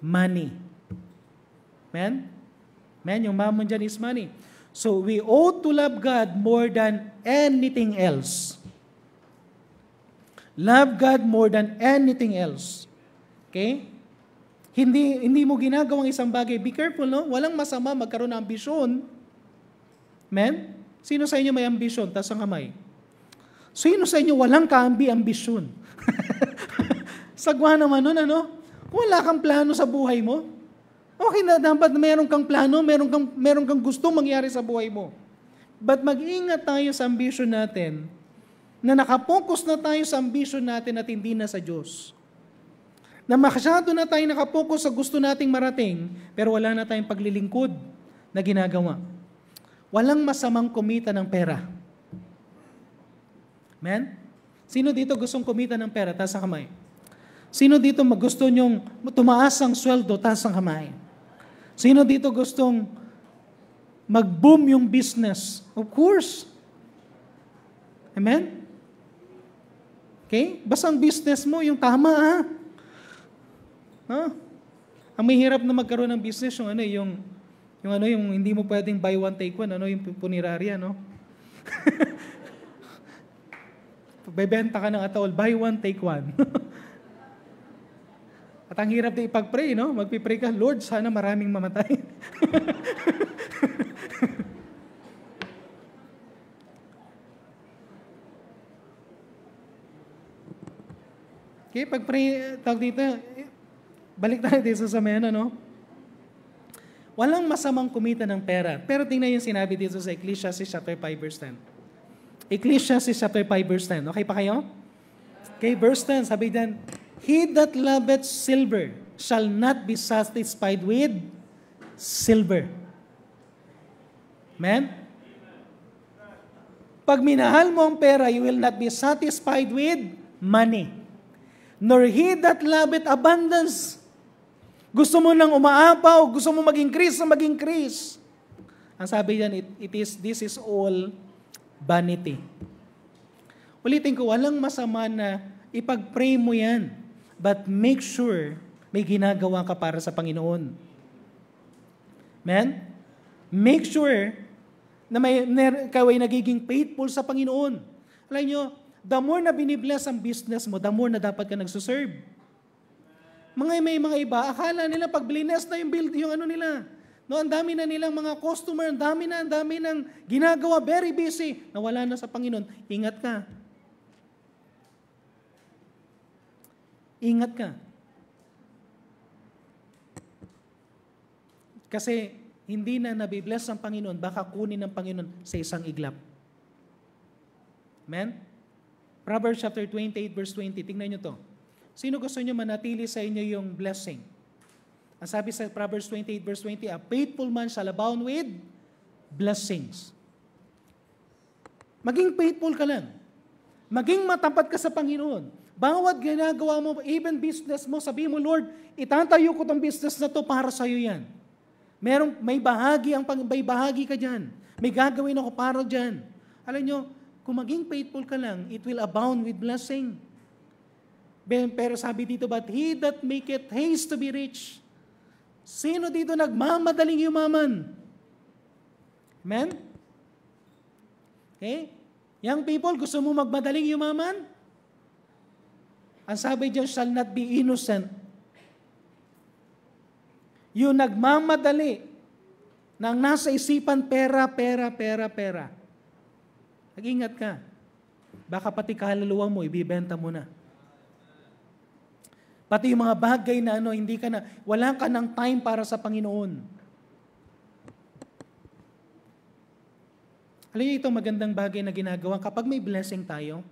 money. Man? Man, yung mammon dyan is money. So we ought to love God more than anything else. Love God more than anything else. Okay? Hindi mo ginagawang isang bagay. Be careful, no? Walang masama magkaroon ng ambisyon. Men? Sino sa inyo may ambisyon? Taas ang kamay. Sino sa inyo walang kaambi-ambisyon? Sagwa naman nun, ano? Wala kang plano sa buhay mo. Okay na, dapat meron kang plano, meron kang gustong mangyari sa buhay mo. But mag-ingat tayo sa ambisyon natin, na nakapokus na tayo sa ambisyon natin at hindi na sa Diyos. Na masyado na tayo nakapokus sa gusto nating marating, pero wala na tayong paglilingkod na ginagawa. Walang masamang kumita ng pera. Amen? Sino dito gustong kumita ng pera? Taas ang kamay. Sino dito gusto nyong tumaas ang sweldo? Taas ang kamay. Sino dito gustong mag-boom yung business? Of course. Amen? Okay? Basta ang business mo, yung tama, ha? Ang mahirap na magkaroon ng business, yung hindi mo pwedeng buy one, take one, yung punerarya, no? Bebenta ka ng atol, buy one, take one. At ang hirap na ipag-pray, no? Magpipray ka, Lord, sana maraming mamatay. Okay, pag-pray, tawag dito, balik tayo dito sa mena, no? Walang masamang kumita ng pera. Pero tingnan yung sinabi dito sa Ecclesiastes chapter 5 verse 10. Ecclesiastes chapter 5 verse 10. Okay pa kayo? Okay, verse 10, sabi dyan, He that loveth silver shall not be satisfied with silver. Amen? Pag minahal mo ang pera, you will not be satisfied with money. Nor he that loveth abundance. Gusto mo nang umaapaw, gusto mo mag-increase. Ang sabi diyan, this is all vanity. Ulitin ko, walang masama na ipag-pray mo yan. But make sure may ginagawa ka para sa Panginoon. Amen? Make sure na ikaw ay nagiging faithful sa Panginoon. Alam nyo, the more na binibless ang business mo, the more na dapat ka nagsuserve. May mga iba, akala nila pag blines na yung build, yung ano nila. No, ang dami na nilang mga customer, ang dami ng ginagawa, very busy. Nawala na sa Panginoon. Ingat ka. Ingat ka. Kasi hindi na nabibless ang Panginoon, baka kunin ng Panginoon sa isang iglap. Amen? Proverbs chapter 28 verse 20. Tingnan nyo to. Sino gusto nyo manatili sa inyo yung blessing? Ang sabi sa Proverbs 28 verse 20, a faithful man shall abound with blessings. Maging faithful ka lang. Maging matapat ka sa Panginoon. Bawat ginagawa mo, even business mo, sabi mo, Lord, itatayo ko tong business na to para sa'yo yan. May bahagi ka dyan. May gagawin ako para dyan. Alam nyo, kung maging faithful ka lang, it will abound with blessing. Pero sabi dito, but he that maketh haste to be rich. Sino dito nagmamadaling yumaman? Amen? Okay? Young people, gusto mo magmadaling yumaman? Ang sabi diyan, shall not be innocent. Yung nagmamadali nang nasa isipan pera. Nag-ingat ka. Baka pati kaluluwa mo, ibibenta mo na. Pati yung mga bagay na wala ka ng time para sa Panginoon. Alam niyo ito, magandang bagay na ginagawa. Kapag may blessing tayo,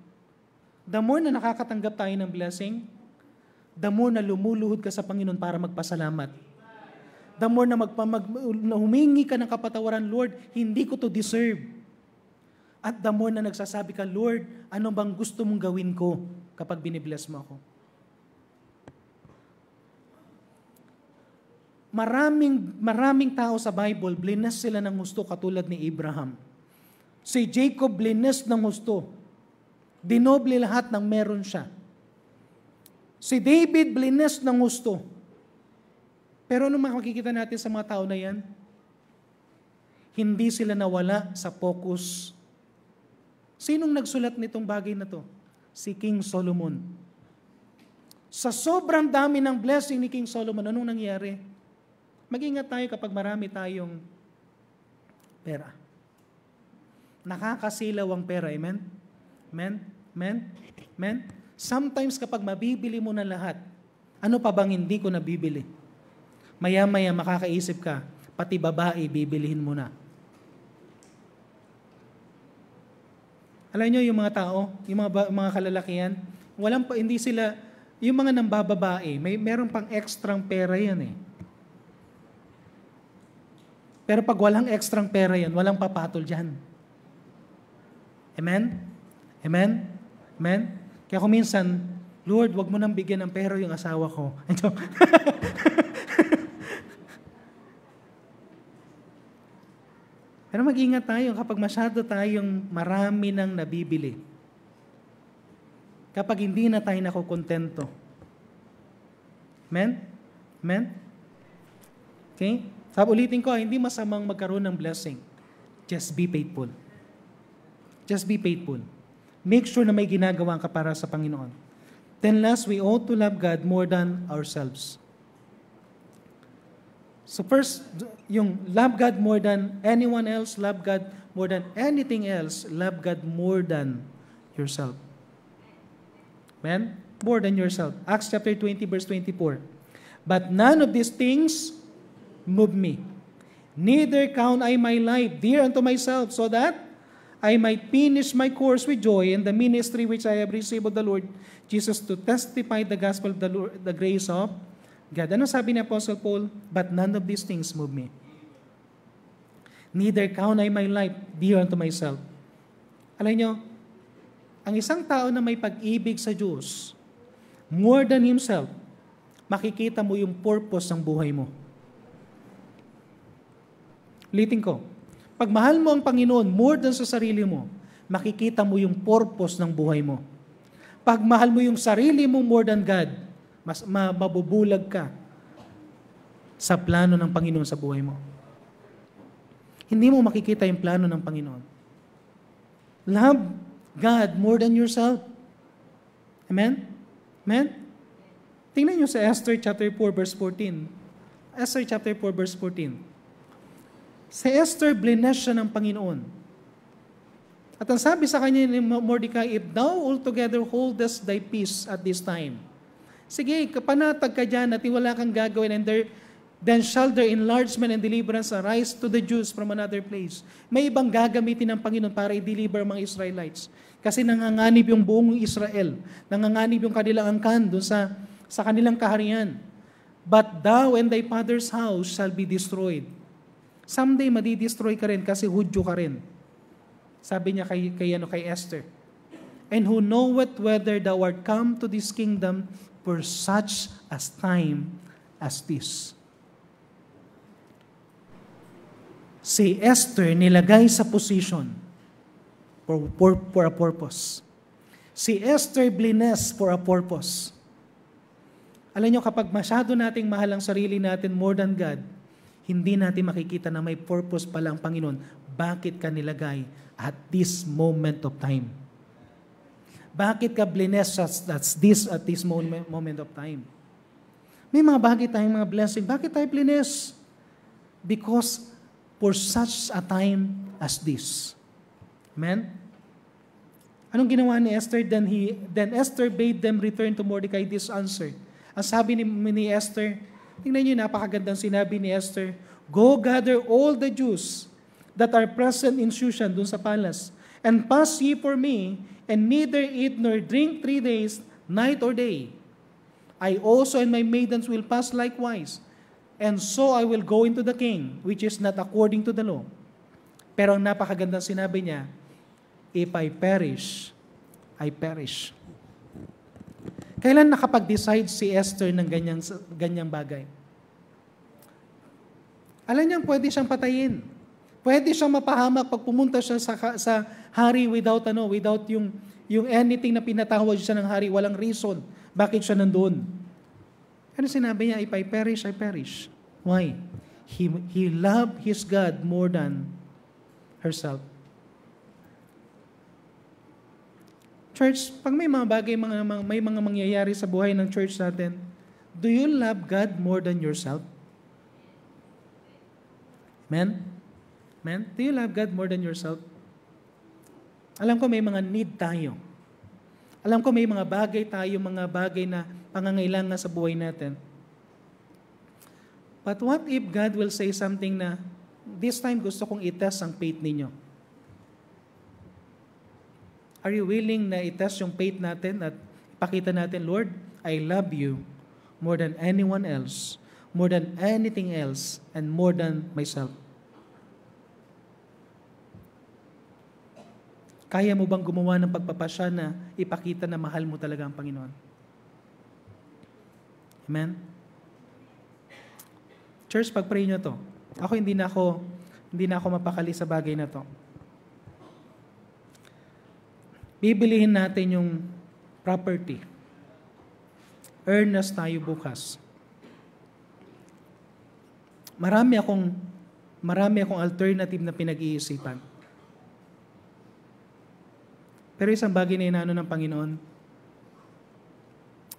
the more na nakakatanggap tayo ng blessing, the more na lumuluhod ka sa Panginoon para magpasalamat. The more na humingi ka ng kapatawaran, Lord, hindi ko to deserve. At the more na nagsasabi ka, Lord, ano bang gusto mong gawin ko kapag binibless mo ako? Maraming tao sa Bible, blinas sila ng gusto katulad ni Abraham. Si Jacob blines ng husto. Dinoble lahat ng meron siya. Si David blines ng husto. Pero ano makikita natin sa mga tao na yan? Hindi sila nawala sa focus. Sinong nagsulat nitong bagay na to? Si King Solomon. Sa sobrang dami ng blessing ni King Solomon, anong nangyari? Mag-ingat tayo kapag marami tayong pera. Nakakasilaw ang pera, amen? Amen? Amen? Amen? Sometimes kapag mabibili mo na lahat, ano pa bang hindi ko nabibili? Maya-maya makakaisip ka, pati babae bibilihin mo na. Alam nyo, yung mga tao, yung mga kalalakihan, hindi sila, yung mga nambababae, meron pang ekstrang pera yan eh. Pero pag walang ekstrang pera yan, walang papatol dyan. Amen? Amen? Amen? Kaya kung minsan, Lord, wag mo nang bigyan ng pera yung asawa ko. Pero mag-ingat tayo kapag masyado tayong marami nang nabibili. Kapag hindi na tayo nakukontento. Amen? Amen? Okay? Sabi ulitin ko, hindi masamang magkaroon ng blessing. Just be faithful. Just be faithful. Make sure na may ginagawa ka para sa Panginoon. Then last, we ought to love God more than ourselves. So first, yung love God more than anyone else, love God more than anything else, love God more than yourself. Amen? More than yourself. Acts chapter 20, verse 24. But none of these things move me. Neither count I my life dear unto myself, so that I might finish my course with joy in the ministry which I have received of the Lord Jesus to testify the gospel of the Lord, the grace of God. Ano sabi ni Apostle Paul? But none of these things move me. Neither count I my life dear unto myself. Alam nyo, ang isang tao na may pag-ibig sa Diyos, more than himself, makikita mo yung purpose ng buhay mo. Ulitin ko, pag mahal mo ang Panginoon more than sa sarili mo, makikita mo yung purpose ng buhay mo. Pag mahal mo yung sarili mo more than God, mas mabubulag ka sa plano ng Panginoon sa buhay mo. Hindi mo makikita yung plano ng Panginoon. Love God more than yourself. Amen? Amen? Tingnan nyo sa Esther chapter 4 verse 14. Esther chapter 4 verse 14. Si Esther, blines siya ng Panginoon. At ang sabi sa kanya ni Mordecai, if thou altogether holdest thy peace at this time, sige, panatag ka dyan at wala kang gagawin, and then shall their enlargement and deliverance arise to the Jews from another place. May ibang gagamitin ng Panginoon para i-deliver mga Israelites. Kasi nanganganib yung buong Israel. Nanganganib yung kanilang angkan doon sa kanilang kaharian. But thou and thy father's house shall be destroyed. Someday, madidestroy ka rin kasi Hudyo ka rin. Sabi niya kay Esther. And who knoweth whether thou art come to this kingdom for such as time as this. Si Esther nilagay sa position for a purpose. Si Esther blines for a purpose. Alam niyo, kapag masyado nating mahal ang sarili natin more than God, hindi natin makikita na may purpose pala ang Panginoon. Bakit ka nilagay at this moment of time? Bakit ka blessed at this moment of time? May mga bagay tayong mga blessing. Bakit tayo blessed? Because for such a time as this. Amen? Anong ginawa ni Esther? Then Esther bade them return to Mordecai this answer. Ang sabi ni Esther, tingnan niyo, napakagandang sinabi ni Esther, go gather all the Jews that are present in Shushan, dun sa palace, and pass ye for me, and neither eat nor drink 3 days, night or day. I also and my maidens will pass likewise, and so I will go into the king, which is not according to the law. Pero ang napakagandang sinabi niya, if I perish, I perish. Kailan nakapag-decide si Esther ng ganyang bagay? Alam niya, pwede siyang patayin. Pwede siyang mapahamak pag pumunta siya sa hari without yung anything na pinatawag siya ng hari, walang reason. Bakit siya nandoon? Ano sinabi niya? If I perish, I perish. Why? He loved his God more than herself. Church, pag may mga bagay, may mga mangyayari sa buhay ng church natin, do you love God more than yourself? Amen? Amen? Do you love God more than yourself? Alam ko may mga need tayo. Alam ko may mga bagay na pangangailangan sa buhay natin. But what if God will say something na, this time gusto kong i-test ang faith ninyo? Are you willing na i-test yung faith natin at ipakita natin, Lord, I love you more than anyone else, more than anything else, and more than myself? Kaya mo bang gumawa ng pagpapasya na ipakita na mahal mo talaga ang Panginoon? Amen? Church, pag-pray nyo to. Ako hindi na ako mapakali sa bagay na to. Bibilihin natin yung property. Earnest tayo bukas. Marami akong alternative na pinag-iisipan. Pero isang bagay na inaano ng Panginoon,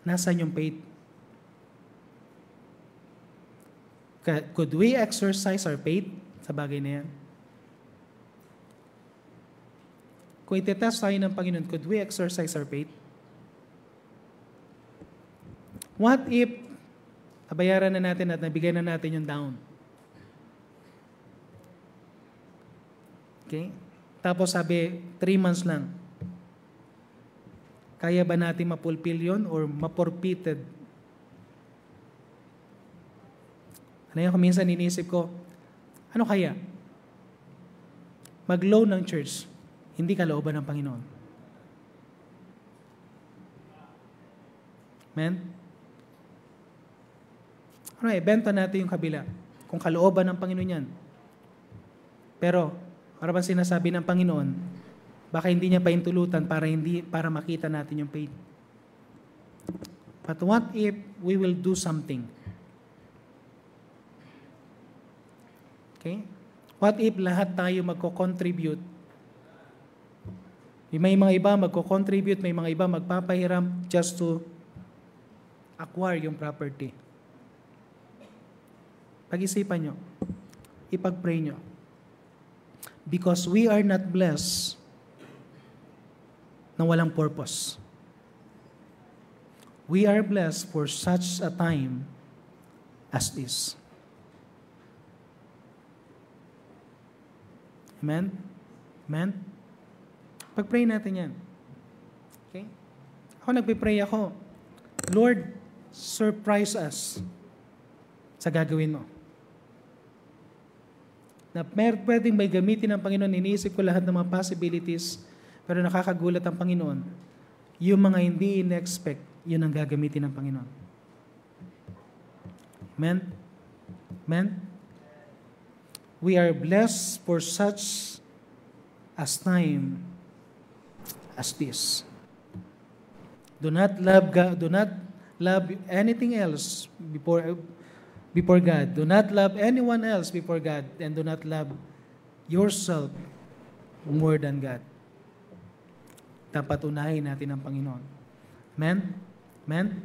nasaan yung faith? Could we exercise our faith sa bagay na yan? Kung itetest tayo ng Panginoon, could we exercise our faith? What if nabayaran na natin at nabigay na natin yung down? Okay? Tapos sabi, 3 months lang. Kaya ba natin mapulfill yun or maporpited? Ano yung minsan iniisip ko, ano kaya? Mag-loan ng church, hindi kalooban ng Panginoon. Amen? Alright, benta natin yung kabila. Kung kalooban ng Panginoon yan. Pero, para ba sinasabi ng Panginoon, baka hindi niya paintulutan para makita natin yung faith. But what if we will do something? Okay? What if lahat tayo magko-contribute? May mga iba magko-contribute, may mga iba magpapahiram just to acquire yung property. Pag-isipan nyo. Ipag-pray nyo. Because we are not blessed na walang purpose. We are blessed for such a time as this. Amen? Amen? Pag-pray natin yan. Okay? Ako nagpipray ako. Lord, surprise us sa gagawin mo. Na pwedeng may gamitin ng Panginoon, iniisip ko lahat ng mga possibilities, pero nakakagulat ang Panginoon. Yung mga hindi in-expect, yun ang gagamitin ng Panginoon. Amen? Amen? We are blessed for such as time as this. Do not love God, do not love anything else before God. Do not love anyone else before God, and do not love yourself more than God. Dapat unahin natin ang Panginoon. Amen? Amen?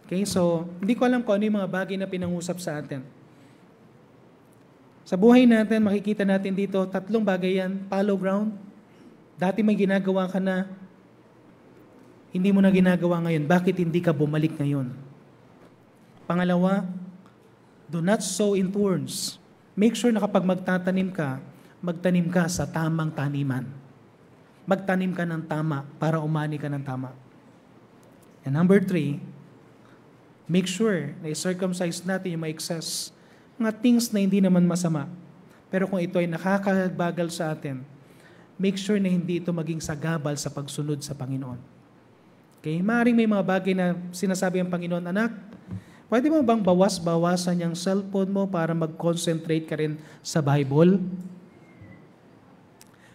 Okay, so, hindi ko alam kung ano yung mga bagay na pinangusap sa atin. Sa buhay natin, makikita natin dito, 3 bagay yan, follow ground. Dati may ginagawa ka na, hindi mo na ginagawa ngayon. Bakit hindi ka bumalik ngayon? Pangalawa, do not sow in thorns. Make sure na kapag magtanim ka sa tamang taniman. Magtanim ka ng tama para umani ka ng tama. And number 3, make sure na i-circumcise natin yung ma-excess. Mga things na hindi naman masama. Pero kung ito ay nakakabagal sa atin, make sure na hindi ito maging sagabal sa pagsunod sa Panginoon. Okay? Maaaring may mga bagay na sinasabi ang Panginoon, anak, pwede mo bang bawas-bawasan yung cellphone mo para mag-concentrate ka rin sa Bible?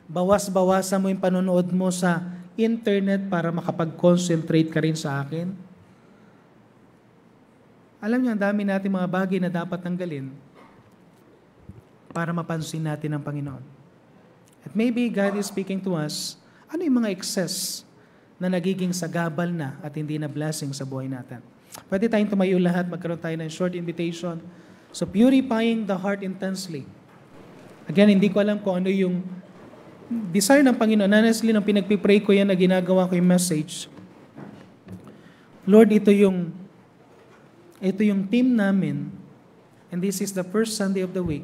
Bawas-bawasan mo yung panonood mo sa internet para makapag-concentrate ka rin sa akin. Alam niyo, ang dami natin mga bagay na dapat tanggalin para mapansin natin ang Panginoon. At maybe God is speaking to us, ano yung mga excess na nagiging sagabal na at hindi na blessing sa buhay natin. Pwede tayong tumayo lahat, magkaroon tayo ng short invitation. So, purifying the heart intensely. Again, hindi ko alam kung ano yung desire ng Panginoon. Honestly, nang pinagpipray ko yan na ginagawa ko yung message. Lord, ito yung team namin, and this is the first Sunday of the week.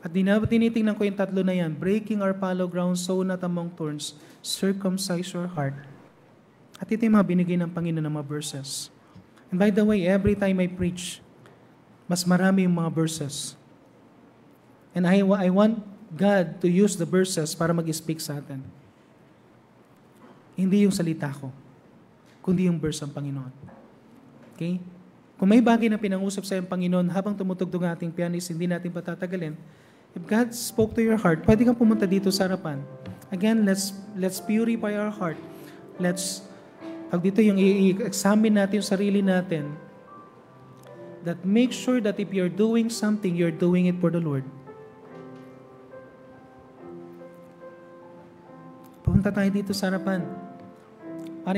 At tinitingnan ko yung tatlo na yan, breaking our fallow ground, sow not among thorns, circumcise your heart. At ito yung mga binigay ng Panginoon ng mga verses. And by the way, every time I preach, mas marami yung mga verses. And I want God to use the verses para mag-speak sa atin. Hindi yung salita ko, kundi yung verse ng Panginoon. Okay? Kung may bagay na pinangusap sa iyong Panginoon, habang tumutugtog ang ating pianist, hindi natin patatagalin. If God spoke to your heart, pwede kang pumunta dito sa harapan. Again, let's purify our heart. Pag dito yung i-examine natin yung sarili natin, that make sure that if you're doing something, you're doing it for the Lord. Pumunta tayo dito sa harapan.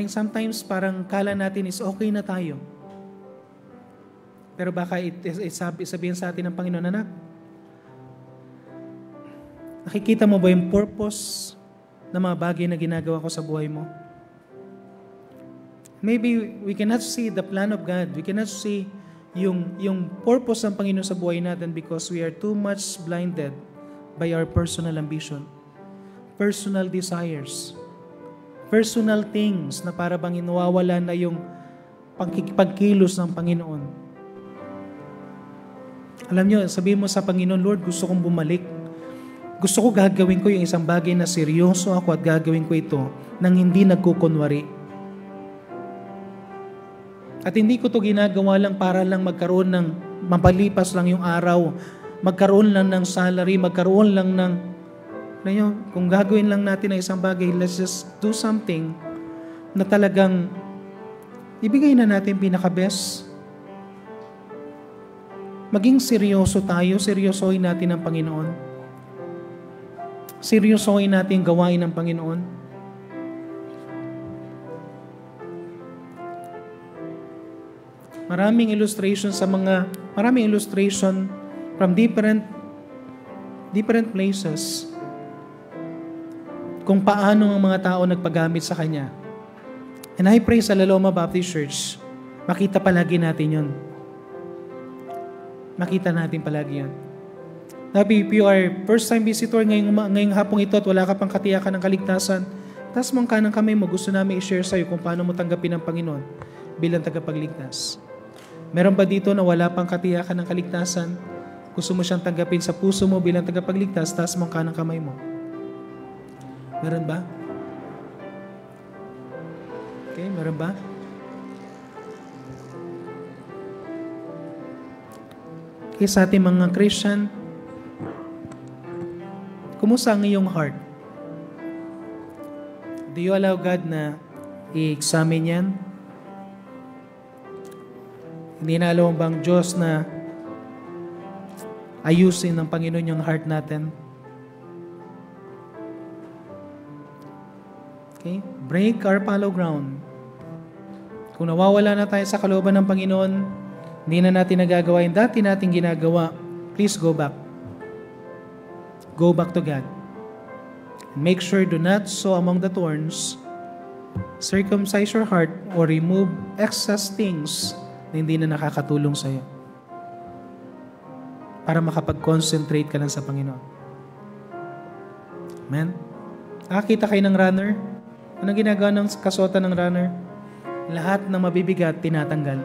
Sometimes parang kala natin is okay na tayo. Pero baka sabihin sa atin ng Panginoon, anak, nakikita mo ba yung purpose ng mga bagay na ginagawa ko sa buhay mo? Maybe we cannot see the plan of God. We cannot see yung purpose ng Panginoon sa buhay natin because we are too much blinded by our personal ambition, personal desires, personal things na para bang inawawala na yung pagkilos ng Panginoon. Alam nyo, sabihin mo sa Panginoon, Lord, gusto kong bumalik. Gusto ko gagawin ko yung isang bagay na seryoso ako at gagawin ko ito nang hindi nagkukunwari. At hindi ko to ginagawa lang para lang magkaroon ng mapalipas lang yung araw, magkaroon lang ng salary, magkaroon lang ng kung gagawin lang natin ang isang bagay, let's just do something na talagang ibigay na natin pinaka-best. Maging seryoso tayo, seryosohin natin ang Panginoon. Seryosohin natin gawain ng Panginoon. Maraming illustration from different places kung paano ang mga tao nagpagamit sa Kanya. And I pray sa Laloma Baptist Church, makita palagi natin yun. Makita natin palagi yun. If you are first-time visitor ngayong hapong ito at wala ka pang katiyakan ng kaligtasan, taas mo ang kanang kamay mo, gusto namin i-share sa'yo kung paano mo tanggapin ang Panginoon bilang tagapagligtas. Meron ba dito na wala pang katiyakan ng kaligtasan? Gusto mo siyang tanggapin sa puso mo bilang tagapagligtas, taas mo ang kanang kamay mo. Meron ba? Okay, meron ba? Okay, sa ating mga Christian, kumusta ang iyong heart? Do you allow God na i-examine yan? Hindi na alam bang Diyos na ayusin ng Panginoon yung heart natin? Okay? Break our fallow ground. Kung nawawala na tayo sa kalooban ng Panginoon, hindi na natin nagagawa yung dati nating ginagawa, please go back. Go back to God. Make sure do not sow among the thorns, circumcise your heart, or remove excess things na hindi na nakakatulong sa'yo para makapag-concentrate ka lang sa Panginoon. Amen? Nakakita kayo ng runner? Anong ginagawa ng kasuotan ng runner? Lahat ng mabibigat, tinatanggal.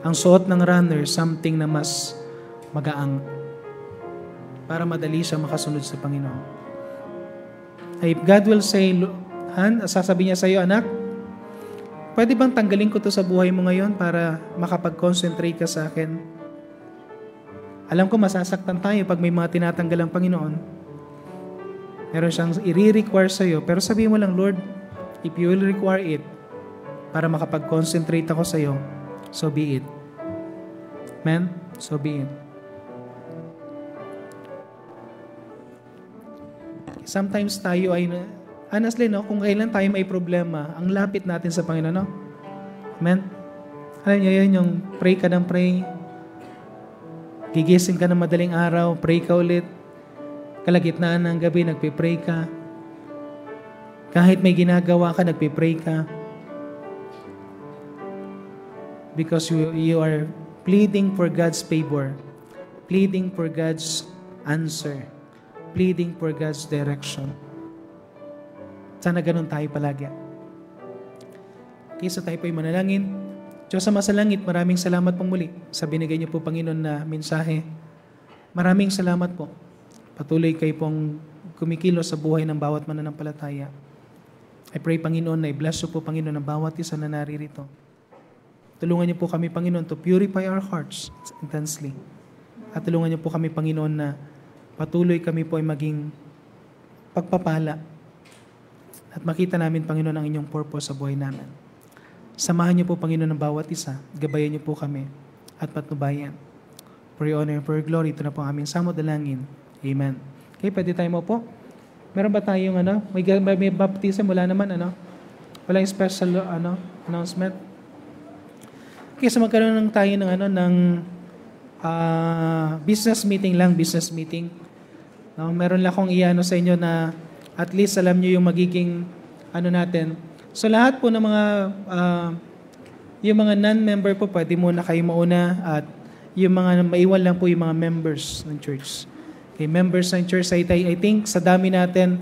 Ang suot ng runner, something na mas magaang para madali siya makasunod sa Panginoon. If God will say, sasabihin niya sa iyo, anak, pwede bang tanggalin ko to sa buhay mo ngayon para makapag-concentrate ka sa akin? Alam ko masasaktan tayo pag may mga tinatanggal ang Panginoon. Meron siyang i-require sa'yo, pero sabihin mo lang, Lord, if you will require it, para makapag-concentrate ako sa'yo, so be it. Amen? So be it. Sometimes tayo ay, honestly, no, kung kailan tayo may problema, ang lapit natin sa Panginoon, no? Amen? Alam niyo yun, yung pray ka ng pray, gigising ka ng madaling araw, pray ka ulit, kalagitnaan ng gabi, nagpipray ka, kahit may ginagawa ka, nagpipray ka, because you are pleading for God's favor, pleading for God's answer, pleading for God's direction. Sana ganun tayo palagi. Kaysa tayo po'y manalangin. Diyos Ama sa langit, maraming salamat pong muli sa binigay niyo po, Panginoon, na mensahe. Maraming salamat po. Patuloy kayo pong kumikilos sa buhay ng bawat mananampalataya. I pray, Panginoon, na i-bless niyo po, Panginoon, ang bawat isa na naririto. Tulungan niyo po kami, Panginoon, to purify our hearts intensely. At tulungan niyo po kami, Panginoon, na patuloy kami po ay maging pagpapala at makita namin, Panginoon, ang inyong purpose sa buhay namin. Samahan niyo po, Panginoon, ng bawat isa. Gabayan niyo po kami at patnubayan. For your honor and for your glory, ito na po ang aming samot dalangin. Amen. Okay, pwede tayo mo po. Meron ba tayong may baptism? Wala naman, Walang special announcement. Okay, so magkaroon lang tayo ng business meeting lang, business meeting. No, meron lang akong iano sa inyo na at least alam niyo yung magiging natin. So lahat po ng mga yung mga non-member po, pwede muna kayo mauna, at yung mga maiwan lang po yung mga members ng church. Okay, members ng church, I think sa dami natin,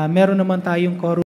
meron naman tayong quorum